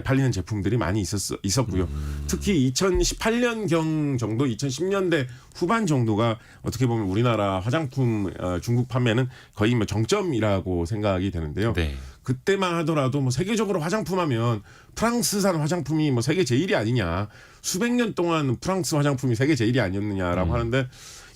팔리는 제품들이 많이 있었고요. 특히 2018년경 정도, 2010년대 후반 정도가 어떻게 보면 우리나라 화장품 중국 판매는 거의 뭐 정점이라고 생각이 되는데요. 네. 그때만 하더라도 뭐 세계적으로 화장품하면 프랑스산 화장품이 뭐 세계 제일이 아니냐. 수백 년 동안 프랑스 화장품이 세계 제일이 아니었느냐라고 하는데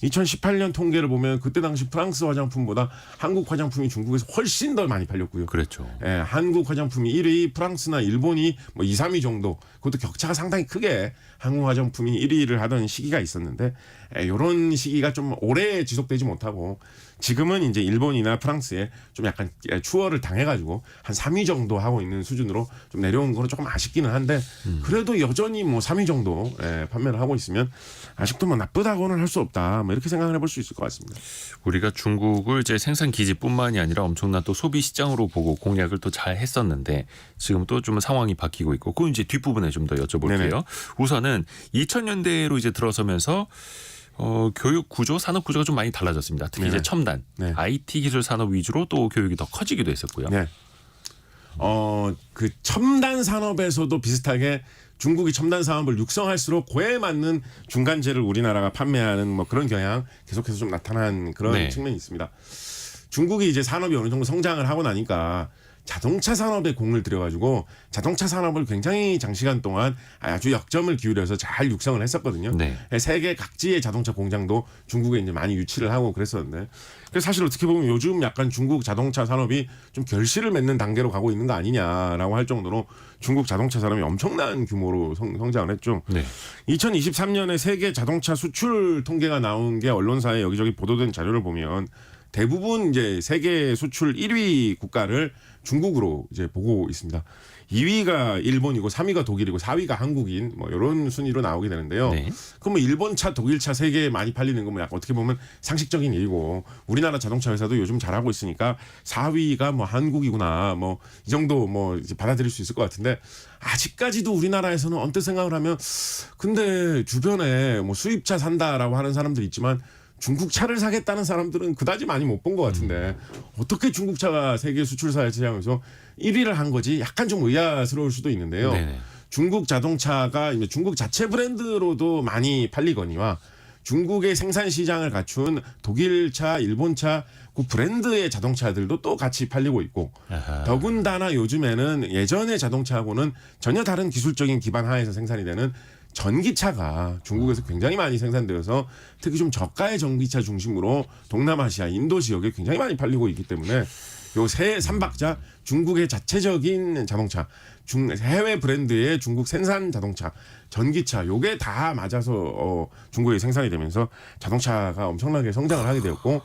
2018년 통계를 보면 그때 당시 프랑스 화장품보다 한국 화장품이 중국에서 훨씬 더 많이 팔렸고요. 그렇죠. 예, 한국 화장품이 1위, 프랑스나 일본이 뭐 2, 3위 정도. 그것도 격차가 상당히 크게 한국 화장품이 1위를 하던 시기가 있었는데 이런 시기가 좀 오래 지속되지 못하고 지금은 이제 일본이나 프랑스에 좀 약간 추월을 당해가지고 한 3위 정도 하고 있는 수준으로 좀 내려온 거는 조금 아쉽기는 한데 그래도 여전히 뭐 3위 정도 판매를 하고 있으면 아직도 뭐 나쁘다고는 할 수 없다. 뭐 이렇게 생각을 해볼 수 있을 것 같습니다. 우리가 중국을 이제 생산 기지뿐만이 아니라 엄청난 또 소비 시장으로 보고 공략을 또 잘 했었는데 지금 또 좀 상황이 바뀌고 있고 그 이제 뒷부분에 좀 더 여쭤볼게요. 네네. 우선은 2000년대로 이제 들어서면서 교육 구조, 산업 구조가 좀 많이 달라졌습니다. 특히 네네. 이제 첨단, 네. IT 기술 산업 위주로 또 교육이 더 커지기도 했었고요. 네. 그 첨단 산업에서도 비슷하게 중국이 첨단 산업을 육성할수록 그에 맞는 중간재를 우리나라가 판매하는 뭐 그런 경향 계속해서 좀 나타난 그런 네. 측면이 있습니다. 중국이 이제 산업이 어느 정도 성장을 하고 나니까 자동차 산업에 공을 들여가지고 자동차 산업을 굉장히 장시간 동안 아주 역점을 기울여서 잘 육성을 했었거든요. 네. 세계 각지의 자동차 공장도 중국에 이제 많이 유치를 하고 그랬었는데 그래서 사실 어떻게 보면 요즘 약간 중국 자동차 산업이 좀 결실을 맺는 단계로 가고 있는 거 아니냐라고 할 정도로 중국 자동차 산업이 엄청난 규모로 성장을 했죠. 네. 2023년에 세계 자동차 수출 통계가 나온 게 언론사에 여기저기 보도된 자료를 보면 대부분 이제 세계 수출 1위 국가를 중국으로 이제 보고 있습니다. 2위가 일본이고 3위가 독일이고 4위가 한국인 뭐 이런 순위로 나오게 되는데요. 네. 그럼 뭐 일본 차, 독일 차 세계에 많이 팔리는 건 뭐 약간 어떻게 보면 상식적인 일이고 우리나라 자동차 회사도 요즘 잘하고 있으니까 4위가 뭐 한국이구나 뭐 이 정도 뭐 이제 받아들일 수 있을 것 같은데 아직까지도 우리나라에서는 언뜻 생각을 하면 근데 주변에 뭐 수입차 산다라고 하는 사람들 있지만 중국 차를 사겠다는 사람들은 그다지 많이 못 본 것 같은데 어떻게 중국 차가 세계 수출사 시장에서 1위를 한 거지 약간 좀 의아스러울 수도 있는데요. 네네. 중국 자동차가 이제 중국 자체 브랜드로도 많이 팔리거니와 중국의 생산 시장을 갖춘 독일차, 일본차 그 브랜드의 자동차들도 또 같이 팔리고 있고 아하. 더군다나 요즘에는 예전의 자동차하고는 전혀 다른 기술적인 기반 하에서 생산이 되는 전기차가 중국에서 굉장히 많이 생산되어서 특히 좀 저가의 전기차 중심으로 동남아시아, 인도 지역에 굉장히 많이 팔리고 있기 때문에 요 세 삼박자 중국의 자체적인 자동차, 해외 브랜드의 중국 생산 자동차, 전기차 요게 다 맞아서 중국에 생산이 되면서 자동차가 엄청나게 성장을 하게 되었고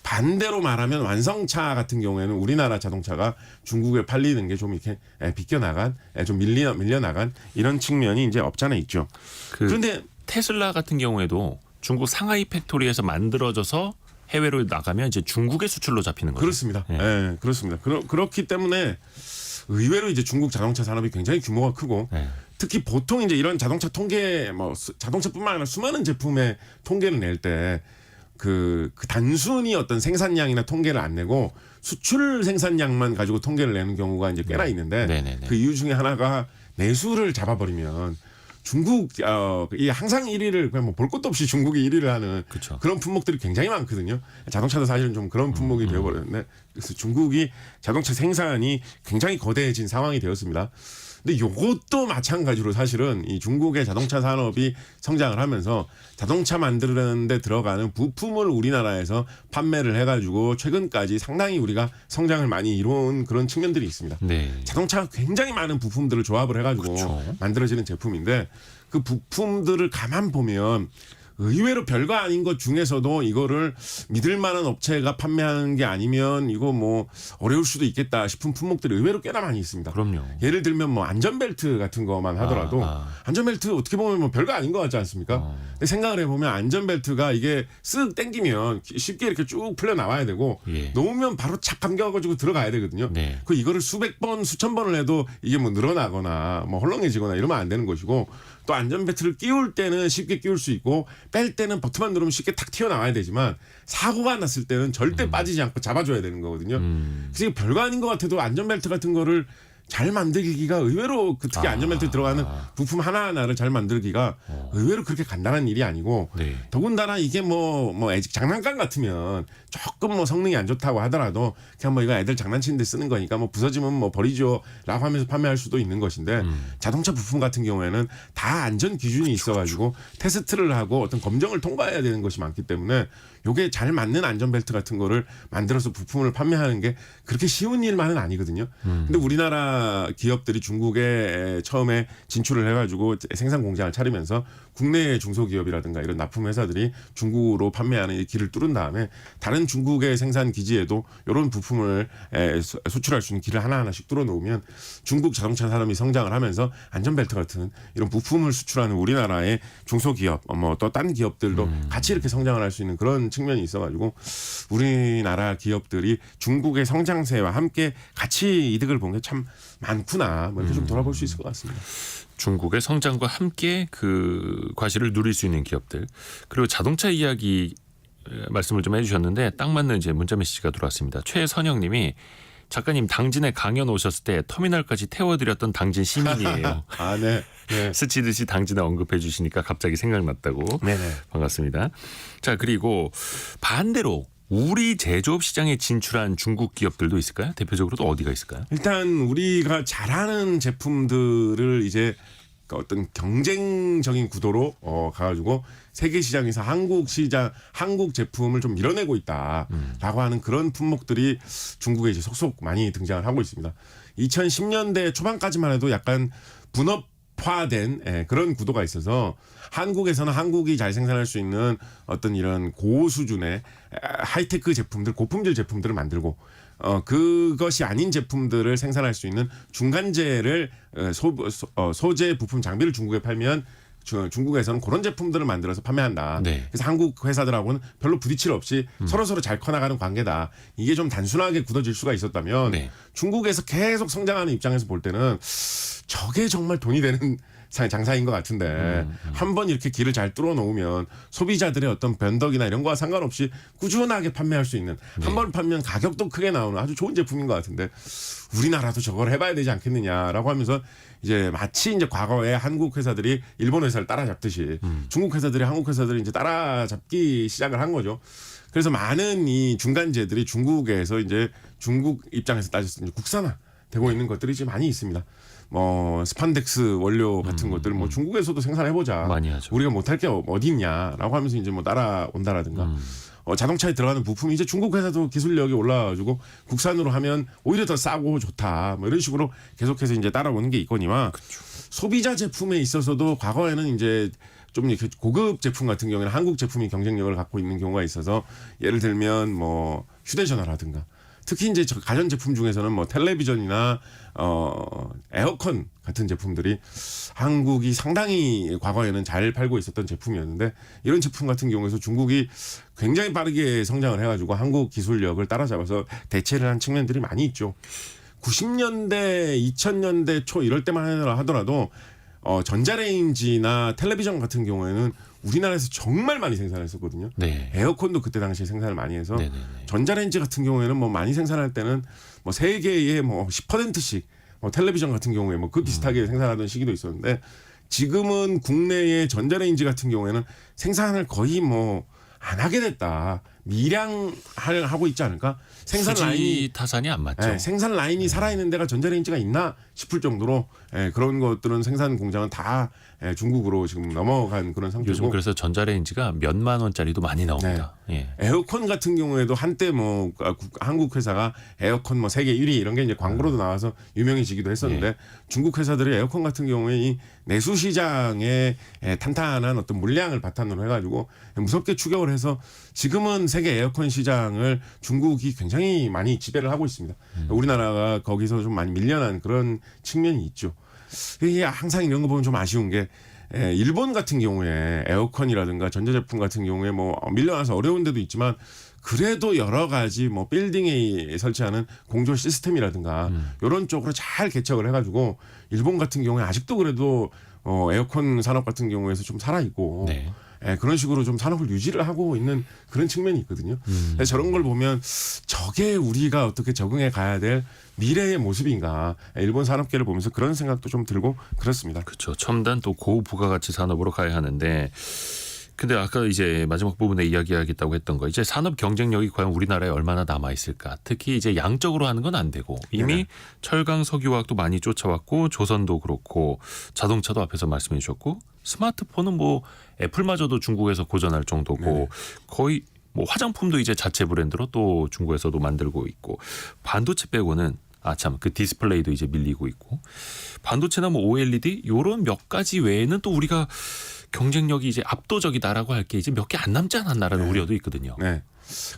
반대로 말하면 완성차 같은 경우에는 우리나라 자동차가 중국에 팔리는 게 좀 이렇게 비껴나간, 좀 밀려나간 이런 측면이 이제 없잖아 있죠. 그런데 테슬라 같은 경우에도 중국 상하이 팩토리에서 만들어져서 해외로 나가면 이제 중국의 수출로 잡히는 거죠. 그렇습니다. 예, 그렇습니다. 그렇기 때문에 의외로 이제 중국 자동차 산업이 굉장히 규모가 크고 특히 보통 이제 이런 자동차 통계 뭐 자동차뿐만 아니라 수많은 제품의 통계를 낼 때 그 단순히 어떤 생산량이나 통계를 안 내고 수출 생산량만 가지고 통계를 내는 경우가 이제 꽤나 있는데 네네네. 그 이유 중에 하나가 내수를 잡아버리면 중국 이 항상 1위를 그냥 뭐 볼 것도 없이 중국이 1위를 하는 그쵸. 그런 품목들이 굉장히 많거든요. 자동차도 사실은 좀 그런 품목이 되어버렸는데 그래서 중국이 자동차 생산이 굉장히 거대해진 상황이 되었습니다. 근데 이것도 마찬가지로 사실은 이 중국의 자동차 산업이 성장을 하면서 자동차 만드는 데 들어가는 부품을 우리나라에서 판매를 해가지고 최근까지 상당히 우리가 성장을 많이 이룬 그런 측면들이 있습니다. 네. 자동차가 굉장히 많은 부품들을 조합을 해가지고 그렇죠. 만들어지는 제품인데 그 부품들을 가만 보면 의외로 별거 아닌 것 중에서도 이거를 믿을 만한 업체가 판매하는 게 아니면 이거 뭐 어려울 수도 있겠다 싶은 품목들이 의외로 꽤나 많이 있습니다. 그럼요. 예를 들면 뭐 안전벨트 같은 거만 하더라도 안전벨트 어떻게 보면 뭐 별거 아닌 것 같지 않습니까? 근데 생각을 해보면 안전벨트가 이게 쓱 당기면 쉽게 이렇게 쭉 풀려 나와야 되고 예. 놓으면 바로 착 감겨가지고 들어가야 되거든요. 네. 그 이거를 수백 번 수천 번을 해도 이게 뭐 늘어나거나 뭐 헐렁해지거나 이러면 안 되는 것이고 또 안전벨트를 끼울 때는 쉽게 끼울 수 있고 뺄 때는 버튼만 누르면 쉽게 탁 튀어나와야 되지만 사고가 났을 때는 절대 빠지지 않고 잡아줘야 되는 거거든요. 그래서 이게 별거 아닌 것 같아도 안전벨트 같은 거를 잘 만들기가 의외로 그 특히 안전벨트 들어가는 부품 하나하나를 잘 만들기가 의외로 그렇게 간단한 일이 아니고 네. 더군다나 이게 뭐 애직 장난감 같으면 조금 뭐 성능이 안 좋다고 하더라도 그냥 뭐 이거 애들 장난치는 데 쓰는 거니까 뭐 부서지면 뭐 버리죠 라고 하면서 판매할 수도 있는 것인데 자동차 부품 같은 경우에는 다 안전 기준이 있어가지고 테스트를 하고 어떤 검정을 통과해야 되는 것이 많기 때문에 요게 잘 맞는 안전벨트 같은 거를 만들어서 부품을 판매하는 게 그렇게 쉬운 일만은 아니거든요. 근데 우리나라 기업들이 중국에 처음에 진출을 해가지고 생산 공장을 차리면서 국내 중소기업이라든가 이런 납품 회사들이 중국으로 판매하는 이 길을 뚫은 다음에 다른 중국의 생산 기지에도 이런 부품을 수출할 수 있는 길을 하나하나씩 뚫어 놓으면 중국 자동차 산업이 성장을 하면서 안전벨트 같은 이런 부품을 수출하는 우리나라의 중소기업 뭐 또 딴 기업들도 같이 이렇게 성장을 할 수 있는 그런 측면이 있어가지고 우리나라 기업들이 중국의 성장세와 함께 같이 이득을 본 게 참 많구나 뭐 이렇게 좀 돌아볼 수 있을 것 같습니다. 중국의 성장과 함께 그 과실을 누릴 수 있는 기업들 그리고 자동차 이야기 말씀을 좀 해주셨는데 딱 맞는 이제 문자 메시지가 들어왔습니다. 최선영님이 작가님 당진에 강연 오셨을 때 터미널까지 태워드렸던 당진 시민이에요. 아, 네. 네. 스치듯이 당진에 언급해 주시니까 갑자기 생각났다고. 네네. 반갑습니다. 자 그리고 반대로 우리 제조업 시장에 진출한 중국 기업들도 있을까요? 대표적으로 또 어디가 있을까요? 일단 우리가 잘하는 제품들을 이제 어떤 경쟁적인 구도로 가가지고 세계 시장에서 한국 시장, 한국 제품을 좀 밀어내고 있다라고 하는 그런 품목들이 중국에 이제 속속 많이 등장을 하고 있습니다. 2010년대 초반까지만 해도 약간 분업화된 그런 구도가 있어서 한국에서는 한국이 잘 생산할 수 있는 어떤 이런 고수준의 하이테크 제품들, 고품질 제품들을 만들고 그것이 아닌 제품들을 생산할 수 있는 중간재를 소재 부품 장비를 중국에 팔면 중국에서는 그런 제품들을 만들어서 판매한다. 네. 그래서 한국 회사들하고는 별로 부딪힐 없이 서로 잘 커나가는 관계다. 이게 좀 단순하게 굳어질 수가 있었다면 네. 중국에서 계속 성장하는 입장에서 볼 때는 저게 정말 돈이 되는 장사인 것 같은데 한번 이렇게 길을 잘 뚫어 놓으면 소비자들의 어떤 변덕이나 이런 거와 상관없이 꾸준하게 판매할 수 있는 한 번 판매면 가격도 크게 나오는 아주 좋은 제품인 것 같은데 우리나라도 저걸 해봐야 되지 않겠느냐라고 하면서 이제 마치 이제 과거에 한국 회사들이 일본 회사를 따라잡듯이 중국 회사들이 한국 회사들을 이제 따라잡기 시작을 한 거죠. 그래서 많은 이 중간재들이 중국에서 이제 중국 입장에서 따졌을 때 국산화되고 있는 것들이 지금 많이 있습니다. 뭐 스판덱스 원료 같은 것들 뭐 중국에서도 생산해보자. 많이 하죠. 우리가 못할 게 어디 있냐라고 하면서 이제 뭐 따라온다라든가. 자동차에 들어가는 부품이 이제 중국 회사도 기술력이 올라가지고 국산으로 하면 오히려 더 싸고 좋다. 뭐 이런 식으로 계속해서 이제 따라오는 게 있거니와 그렇죠. 소비자 제품에 있어서도 과거에는 이제 좀 이렇게 고급 제품 같은 경우에는 한국 제품이 경쟁력을 갖고 있는 경우가 있어서 예를 들면 뭐 휴대전화라든가 특히 이제 가전제품 중에서는 뭐 텔레비전이나 에어컨 같은 제품들이 한국이 상당히 과거에는 잘 팔고 있었던 제품이었는데 이런 제품 같은 경우에서 중국이 굉장히 빠르게 성장을 해가지고 한국 기술력을 따라잡아서 대체를 한 측면들이 많이 있죠. 90년대, 2000년대 초 이럴 때만 하더라도 전자레인지나 텔레비전 같은 경우에는 우리나라에서 정말 많이 생산했었거든요. 네. 에어컨도 그때 당시에 생산을 많이 해서 네네네. 전자레인지 같은 경우에는 뭐 많이 생산할 때는 뭐 세계의 뭐 10%씩 뭐 텔레비전 같은 경우에 뭐 그 비슷하게 생산하던 시기도 있었는데 지금은 국내의 전자레인지 같은 경우에는 생산을 거의 뭐 안 하게 됐다. 미량하고 있지 않을까? 생산 수지 라인이 타산이 안 맞죠. 네, 생산 라인이 살아있는 데가 전자레인지가 있나 싶을 정도로 그런 것들은 생산 공장은 다 중국으로 지금 넘어간 그런 상태고 요즘 그래서 전자레인지가 몇만 원짜리도 많이 나옵니다. 예. 에어컨 같은 경우에도 한때 뭐 한국 회사가 에어컨 뭐 세계 1위 이런 게 이제 광고로도 나와서 유명해지기도 했었는데 중국 회사들이 에어컨 같은 경우에 이 내수 시장의 탄탄한 어떤 물량을 바탕으로 해가지고 무섭게 추격을 해서 지금은 세계 에어컨 시장을 중국이 굉장히 많이 지배를 하고 있습니다. 우리나라가 거기서 좀 많이 밀려난 그런 측면이 있죠. 이게 항상 이런 거 보면 좀 아쉬운 게 일본 같은 경우에 에어컨이라든가 전자제품 같은 경우에 뭐 밀려나서 어려운 데도 있지만 그래도 여러 가지 뭐 빌딩에 설치하는 공조 시스템이라든가 이런 쪽으로 잘 개척을 해가지고 일본 같은 경우에 아직도 그래도 에어컨 산업 같은 경우에서 좀 살아있고 네. 그런 식으로 좀 산업을 유지를 하고 있는 그런 측면이 있거든요. 그래서 저런 걸 보면 저게 우리가 어떻게 적응해 가야 될 미래의 모습인가. 일본 산업계를 보면서 그런 생각도 좀 들고 그렇습니다. 그렇죠. 첨단 또 고부가가치 산업으로 가야 하는데 근데 아까 이제 마지막 부분에 이야기하겠다고 했던 거 이제 산업 경쟁력이 과연 우리나라에 얼마나 남아 있을까? 특히 이제 양적으로 하는 건 안 되고 이미 네네. 철강 석유화학도 많이 쫓아왔고 조선도 그렇고 자동차도 앞에서 말씀해 주셨고 스마트폰은 뭐 애플마저도 중국에서 고전할 정도고 네네. 거의 뭐 화장품도 이제 자체 브랜드로 또 중국에서도 만들고 있고 반도체 빼고는 참 그 디스플레이도 이제 밀리고 있고 반도체나 뭐 OLED 요런 몇 가지 외에는 또 우리가 경쟁력이 이제 압도적이다라고 할 게 이제 몇 개 안 남지 않았나라는 우려도 있거든요. 네.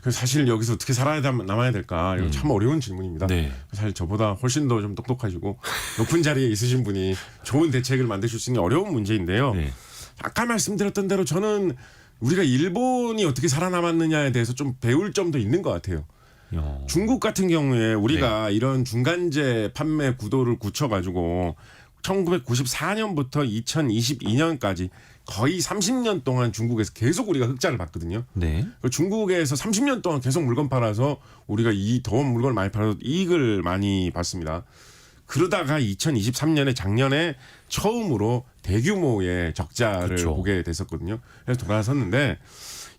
그래서 사실 여기서 어떻게 남아야 될까 이건 참 어려운 질문입니다. 네. 사실 저보다 훨씬 더 좀 똑똑하시고 높은 자리에 있으신 분이 좋은 대책을 만드실 수 있는 어려운 문제인데요. 네. 아까 말씀드렸던 대로 저는 우리가 일본이 어떻게 살아남았느냐에 대해서 좀 배울 점도 있는 것 같아요. 중국 같은 경우에 우리가 이런 중간재 판매 구도를 굳혀가지고 1994년부터 2022년까지 거의 30년 동안 중국에서 계속 우리가 흑자를 봤거든요. 네. 중국에서 30년 동안 계속 물건 팔아서 우리가 이 더운 물건을 많이 팔아서 이익을 많이 봤습니다. 그러다가 2023년에 작년에 처음으로 대규모의 적자를 그쵸. 보게 됐었거든요. 그래서 돌아섰는데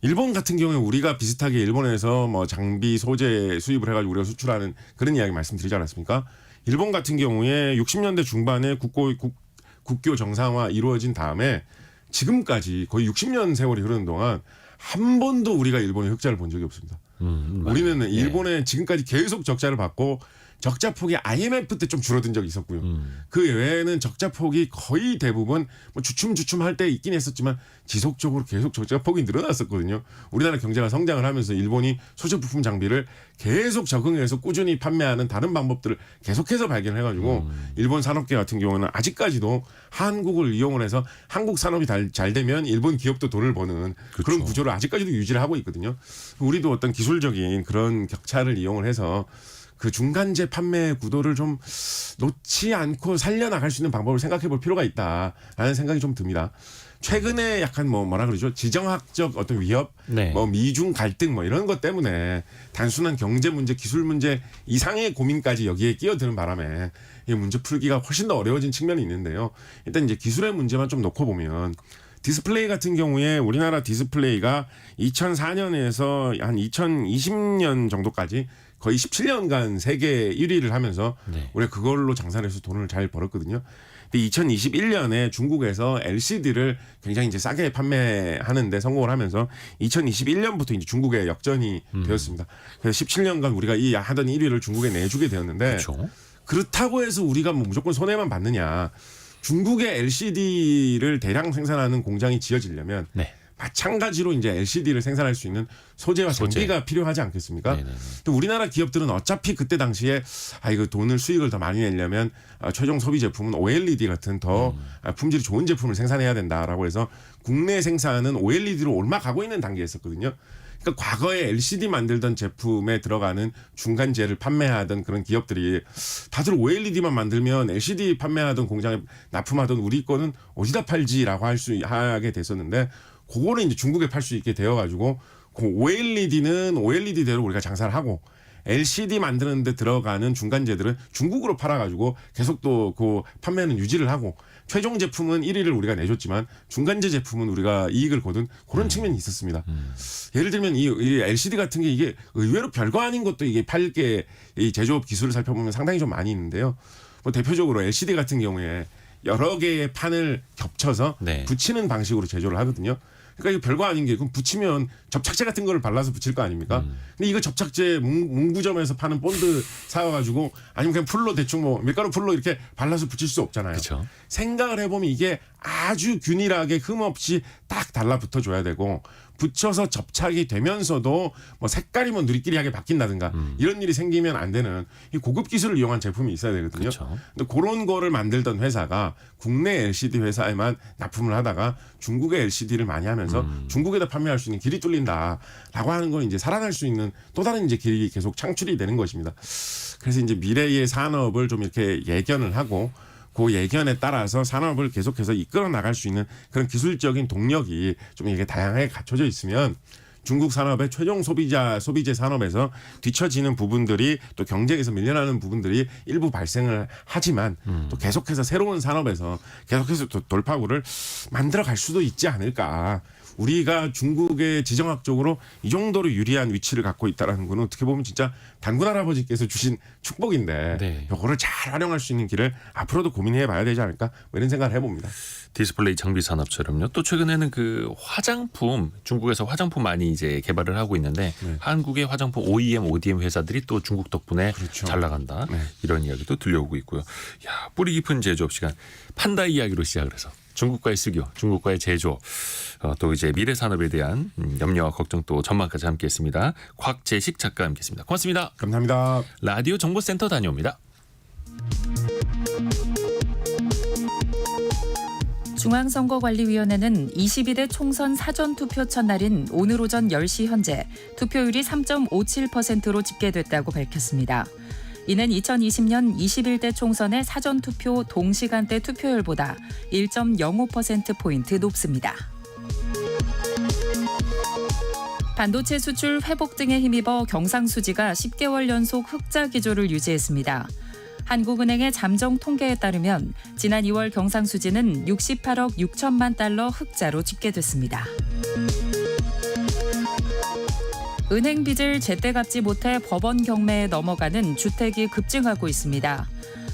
일본 같은 경우에 우리가 비슷하게 일본에서 뭐 장비 소재 수입을 해가지고 우리가 수출하는 그런 이야기 말씀드리지 않았습니까? 일본 같은 경우에 60년대 중반에 국교 정상화 이루어진 다음에 지금까지 거의 60년 세월이 흐르는 동안 한 번도 우리가 일본의 흑자를 본 적이 없습니다. 우리는 일본에 지금까지 계속 적자를 받고 적자 폭이 IMF 때 좀 줄어든 적이 있었고요. 그 외에는 적자 폭이 거의 대부분 뭐 주춤주춤 할 때 있긴 했었지만 지속적으로 계속 적자 폭이 늘어났었거든요. 우리나라 경제가 성장을 하면서 일본이 소재 부품 장비를 계속 적응해서 꾸준히 판매하는 다른 방법들을 계속해서 발견해가지고 일본 산업계 같은 경우는 아직까지도 한국을 이용을 해서 한국 산업이 잘 되면 일본 기업도 돈을 버는 그런 구조를 아직까지도 유지를 하고 있거든요. 우리도 어떤 기술적인 그런 격차를 이용을 해서 그 중간재 판매 구도를 좀 놓지 않고 살려나갈 수 있는 방법을 생각해 볼 필요가 있다라는 생각이 좀 듭니다. 최근에 약간 뭐라 그러죠? 지정학적 어떤 위협, 네. 뭐 미중 갈등 뭐 이런 것 때문에 단순한 경제 문제, 기술 문제 이상의 고민까지 여기에 끼어드는 바람에 이 문제 풀기가 훨씬 더 어려워진 측면이 있는데요. 일단 이제 기술의 문제만 좀 놓고 보면 디스플레이 같은 경우에 우리나라 디스플레이가 2004년에서 한 2020년 정도까지 거의 17년간 세계 1위를 하면서 우리가 그걸로 장사해서 돈을 잘 벌었거든요. 근데 2021년에 중국에서 LCD를 굉장히 이제 싸게 판매하는데 성공을 하면서 2021년부터 이제 중국에 역전이 되었습니다. 그래서 17년간 우리가 이 하던 1위를 중국에 내주게 되었는데 그렇죠. 그렇다고 해서 우리가 뭐 무조건 손해만 받느냐? 중국의 LCD를 대량 생산하는 공장이 지어지려면 마찬가지로 이제 LCD를 생산할 수 있는 소재와 장비가 필요하지 않겠습니까? 또 우리나라 기업들은 어차피 그때 당시에 이거 돈을 수익을 더 많이 내려면 최종 소비 제품은 OLED 같은 더 품질이 좋은 제품을 생산해야 된다라고 해서 국내 생산은 OLED로 올라가고 있는 단계였었거든요. 그러니까 과거에 LCD 만들던 제품에 들어가는 중간재를 판매하던 그런 기업들이 다들 OLED만 만들면 LCD 판매하던 공장에 납품하던 우리 거는 어디다 팔지라고 하게 됐었는데 그거를 이제 중국에 팔 수 있게 되어가지고 그 OLED는 OLED대로 우리가 장사를 하고 LCD 만드는 데 들어가는 중간재들은 중국으로 팔아가지고 계속 또 그 판매는 유지를 하고 최종 제품은 1위를 우리가 내줬지만 중간재 제품은 우리가 이익을 거둔 그런 측면이 있었습니다. 예를 들면 이 LCD 같은 게 이게 의외로 별거 아닌 것도 이게 팔게 이 제조업 기술을 살펴보면 상당히 좀 많이 있는데요. 뭐 대표적으로 LCD 같은 경우에 여러 개의 판을 겹쳐서 네. 붙이는 방식으로 제조를 하거든요. 그러니까 이거 별거 아닌 게 그럼 붙이면 접착제 같은 거를 발라서 붙일 거 아닙니까? 근데 이거 접착제 문구점에서 파는 본드 사와가지고 아니면 그냥 풀로 대충 뭐 밀가루 풀로 이렇게 발라서 붙일 수 없잖아요. 그쵸. 생각을 해보면 이게 아주 균일하게 흠 없이 딱 달라붙어 줘야 되고 붙여서 접착이 되면서도 뭐 색깔이 뭐 누리끼리하게 바뀐다든가 이런 일이 생기면 안 되는 이 고급 기술을 이용한 제품이 있어야 되거든요. 그쵸. 근데 그런 거를 만들던 회사가 국내 LCD 회사에만 납품을 하다가 중국의 LCD를 많이 하면서 중국에다 판매할 수 있는 길이 뚫린다라고 하는 건 이제 살아날 수 있는 또 다른 이제 길이 계속 창출이 되는 것입니다. 그래서 이제 미래의 산업을 좀 이렇게 예견을 하고 그 예견에 따라서 산업을 계속해서 이끌어 나갈 수 있는 그런 기술적인 동력이 좀 이게 다양하게 갖춰져 있으면 중국 산업의 최종 소비재 산업에서 뒤처지는 부분들이 또 경쟁에서 밀려나는 부분들이 일부 발생을 하지만 또 계속해서 새로운 산업에서 계속해서 또 돌파구를 만들어 갈 수도 있지 않을까. 우리가 중국의 지정학적으로 이 정도로 유리한 위치를 갖고 있다는 거는 어떻게 보면 진짜 단군 할아버지께서 주신 축복인데 네. 이거를 잘 활용할 수 있는 길을 앞으로도 고민해 봐야 되지 않을까 뭐 이런 생각을 해봅니다. 디스플레이 장비 산업처럼요. 또 최근에는 그 화장품 중국에서 화장품 많이 이제 개발을 하고 있는데 네. 한국의 화장품 OEM, ODM 회사들이 또 중국 덕분에 그렇죠. 잘 나간다. 네. 이런 이야기도 들려오고 있고요. 야, 뿌리 깊은 제조업 시간 판다 이야기로 시작을 해서 중국과의 수교, 중국과의 제조, 또 이제 미래 산업에 대한 염려와 걱정 또 전망까지 함께했습니다. 곽재식 작가 함께했습니다. 고맙습니다. 감사합니다. 라디오 정보센터 다녀옵니다. 중앙선거관리위원회는 22대 총선 사전투표 첫날인 오늘 오전 10시 현재 투표율이 3.57%로 집계됐다고 밝혔습니다. 이는 2020년 21대 총선의 사전투표 동시간대 투표율보다 1.05%포인트 높습니다. 반도체 수출 회복 등에 힘입어 경상수지가 10개월 연속 흑자 기조를 유지했습니다. 한국은행의 잠정 통계에 따르면 지난 2월 경상수지는 68억 6천만 달러 흑자로 집계됐습니다. 은행 빚을 제때 갚지 못해 법원 경매에 넘어가는 주택이 급증하고 있습니다.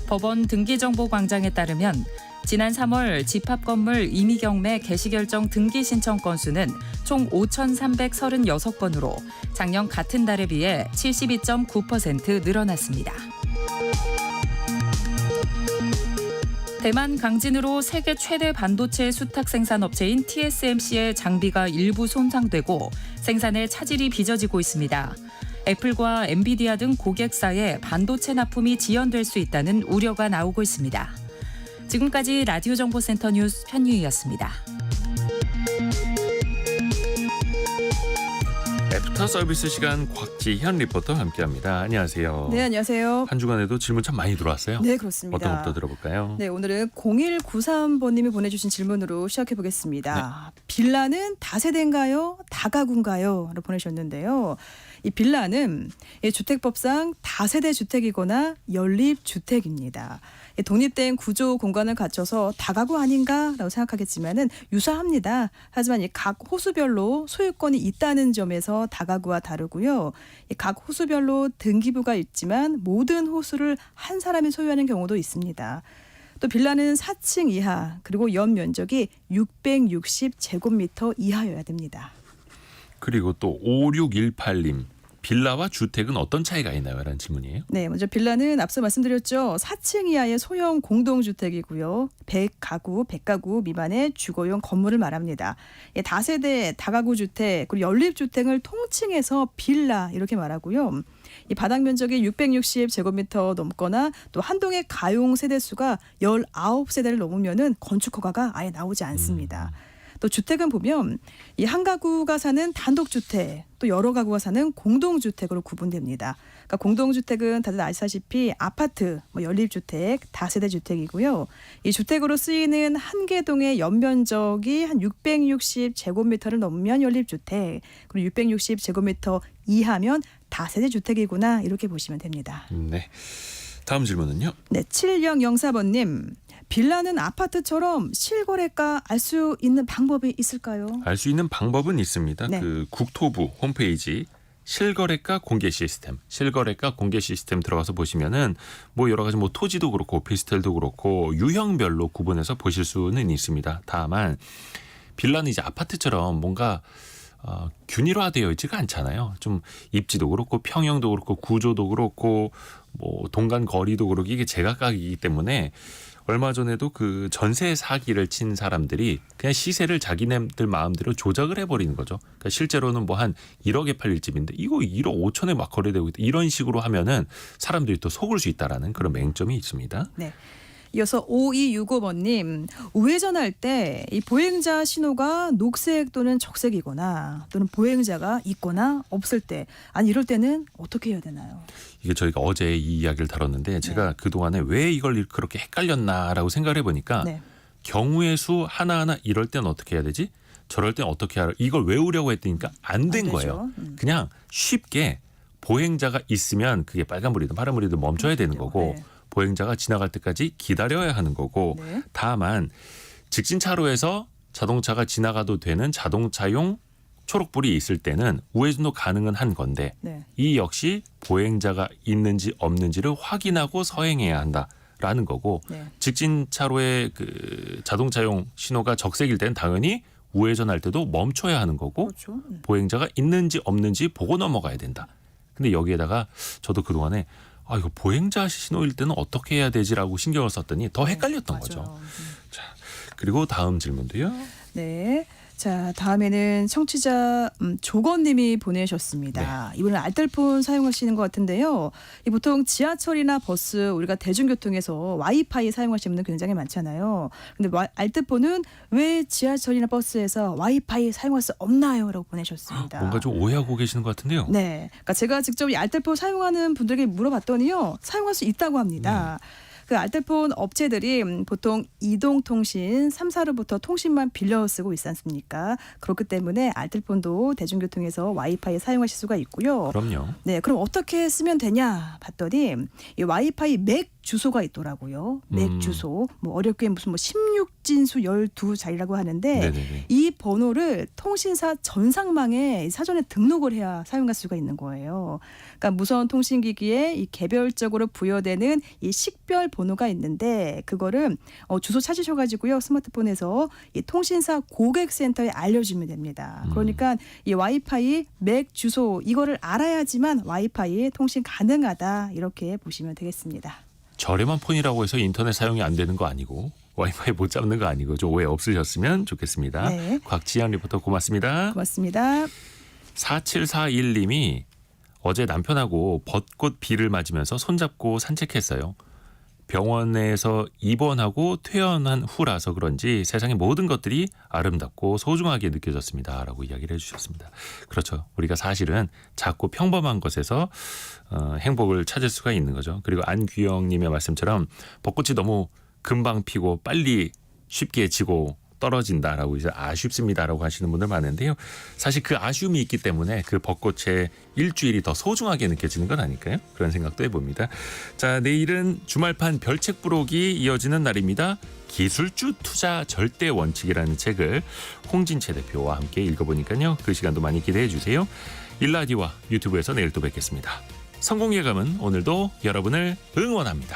법원 등기정보광장에 따르면 지난 3월 집합건물 임의경매 개시결정 등기 신청 건수는 총 5,336건으로 작년 같은 달에 비해 72.9% 늘어났습니다. 대만 강진으로 세계 최대 반도체 수탁 생산 업체인 TSMC의 장비가 일부 손상되고 생산에 차질이 빚어지고 있습니다. 애플과 엔비디아 등 고객사에 반도체 납품이 지연될 수 있다는 우려가 나오고 있습니다. 지금까지 라디오 정보센터 뉴스 편유희였습니다. 애프터 서비스 시간 곽지현 리포터와 함께합니다. 안녕하세요. 네, 안녕하세요. 한 주간에도 질문 참 많이 들어왔어요. 네, 그렇습니다. 어떤 것부터 들어볼까요? 네, 오늘은 0193번님이 보내주신 질문으로 시작해 보겠습니다. 빌라는 다세대인가요? 다가구인가요? 라고 보내셨는데요. 이 빌라는 주택법상 다세대 주택이거나 연립주택입니다. 독립된 구조 공간을 갖춰서 다가구 아닌가라고 생각하겠지만은 유사합니다. 하지만 각 호수별로 소유권이 있다는 점에서 다가구와 다르고요. 각 호수별로 등기부가 있지만 모든 호수를 한 사람이 소유하는 경우도 있습니다. 또 빌라는 4층 이하 그리고 연 면적이 660제곱미터 이하여야 됩니다. 그리고 또 5618님. 빌라와 주택은 어떤 차이가 있나요? 라는 질문이에요. 네, 먼저 빌라는 앞서 말씀드렸죠. 4층 이하의 소형 공동주택이고요. 100가구 미만의 주거용 건물을 말합니다. 다세대, 다가구 주택, 그리고 연립주택을 통칭해서 빌라 이렇게 말하고요. 이 바닥 면적이 660제곱미터 넘거나 또 한 동의 가용 세대수가 19세대를 넘으면은 건축 허가가 아예 나오지 않습니다. 또 또 주택은 보면 이 한 가구가 사는 단독주택, 또 여러 가구가 사는 공동주택으로 구분됩니다. 그러니까 공동주택은 다들 아시다시피 아파트, 연립주택, 다세대 주택이고요. 이 주택으로 쓰이는 한 개 동의 연면적이 한 660제곱미터를 넘으면 연립주택, 그리고 660제곱미터 이하면 다세대 주택이구나 이렇게 보시면 됩니다. 네. 다음 질문은요. 네, 7004번님. 빌라는 아파트처럼 실거래가 알 수 있는 방법이 있을까요? 알 수 있는 방법은 있습니다. 네. 그 국토부 홈페이지 실거래가 공개 시스템, 실거래가 공개 시스템 들어가서 보시면은 뭐 여러 가지 뭐 토지도 그렇고 오피스텔도 그렇고 유형별로 구분해서 보실 수는 있습니다. 다만 빌라는 이제 아파트처럼 뭔가 균일화되어 있지가 않잖아요. 좀 입지도 그렇고 평형도 그렇고 구조도 그렇고 뭐 동간 거리도 그렇고 이게 제각각이기 때문에 얼마 전에도 그 전세 사기를 친 사람들이 그냥 시세를 자기네들 마음대로 조작을 해버리는 거죠. 그러니까 실제로는 뭐 한 1억에 팔릴 집인데 이거 1억 5천에 막 거래되고 있다. 이런 식으로 하면은 사람들이 또 속을 수 있다라는 그런 맹점이 있습니다. 네. 이어서 5265번님. 우회전할 때 이 보행자 신호가 녹색 또는 적색이거나 또는 보행자가 있거나 없을 때, 아니 이럴 때는 어떻게 해야 되나요? 이게 저희가 어제 이 이야기를 다뤘는데 제가 그동안에 왜 이걸 그렇게 헷갈렸나라고 생각을 해보니까 네. 경우의 수 하나하나 이럴 때는 어떻게 해야 되지? 저럴 땐 어떻게 하라? 이걸 외우려고 했더니까 안 된 거예요. 그냥 쉽게 보행자가 있으면 그게 빨간불이든 파란불이든 멈춰야 되는 거고 네. 보행자가 지나갈 때까지 기다려야 하는 거고 네. 다만 직진 차로에서 자동차가 지나가도 되는 자동차용 초록불이 있을 때는 우회전도 가능은 한 건데 네. 이 역시 보행자가 있는지 없는지를 확인하고 서행해야 한다라는 거고 네. 직진 차로의 그 자동차용 신호가 적색일 때는 당연히 우회전할 때도 멈춰야 하는 거고 그렇죠. 보행자가 있는지 없는지 보고 넘어가야 된다. 근데 여기에다가 저도 그동안에 이거 보행자 신호일 때는 어떻게 해야 되지라고 신경을 썼더니 더 헷갈렸던 거죠. 맞아요. 자, 그리고 다음 질문도요. 네. 자, 다음에는 청취자 조건님이 보내셨습니다. 이번엔 알뜰폰 사용하시는 것 같은데요. 이 보통 지하철이나 버스, 우리가 대중교통에서 와이파이 사용하시는 분들 굉장히 많잖아요. 근데 알뜰폰은 왜 지하철이나 버스에서 와이파이 사용할 수 없나요? 라고 보내셨습니다. 뭔가 좀 오해하고 계시는 것 같은데요. 네. 그러니까 제가 직접 이 알뜰폰 사용하는 분들에게 물어봤더니요. 사용할 수 있다고 합니다. 그 알뜰폰 업체들이 보통 이동통신 3사로부터 통신만 빌려 쓰고 있지 않습니까? 그렇기 때문에 알뜰폰도 대중교통에서 와이파이 사용하실 수가 있고요. 그럼요. 네, 그럼 어떻게 쓰면 되냐 봤더니 이 와이파이 맥 주소가 있더라고요. 맥 주소. 뭐 어렵게 무슨 16진수 12자리라고 하는데 네네네. 이 번호를 통신사 전상망에 사전에 등록을 해야 사용할 수가 있는 거예요. 그러니까 무선 통신기기에 이 개별적으로 부여되는 이 식별 번호가 있는데 그거를 주소 찾으셔가지고요 스마트폰에서 이 통신사 고객센터에 알려주면 됩니다. 그러니까 이 와이파이 맥 주소 이거를 알아야지만 와이파이 통신 가능하다 이렇게 보시면 되겠습니다. 저렴한 폰이라고 해서 인터넷 사용이 안 되는 거 아니고 와이파이 못 잡는 거 아니고 좀 오해 없으셨으면 좋겠습니다. 네. 곽지연 리포터 고맙습니다. 고맙습니다. 4741님이 어제 남편하고 벚꽃 비를 맞으면서 손잡고 산책했어요. 병원에서 입원하고 퇴원한 후라서 그런지 세상의 모든 것들이 아름답고 소중하게 느껴졌습니다. 라고 이야기를 해주셨습니다. 그렇죠. 우리가 사실은 작고 평범한 것에서 행복을 찾을 수가 있는 거죠. 그리고 안규영님의 말씀처럼 벚꽃이 너무 금방 피고 빨리 쉽게 지고 떨어진다라고 이제 아쉽습니다라고 하시는 분들 많은데요. 사실 그 아쉬움이 있기 때문에 그 벚꽃의 일주일이 더 소중하게 느껴지는 건 아닐까요? 그런 생각도 해봅니다. 자, 내일은 주말판 별책 부록이 이어지는 날입니다. 기술주 투자 절대 원칙이라는 책을 홍진채 대표와 함께 읽어보니까요. 그 시간도 많이 기대해 주세요. 일라디오와 유튜브에서 내일 또 뵙겠습니다. 성공 예감은 오늘도 여러분을 응원합니다.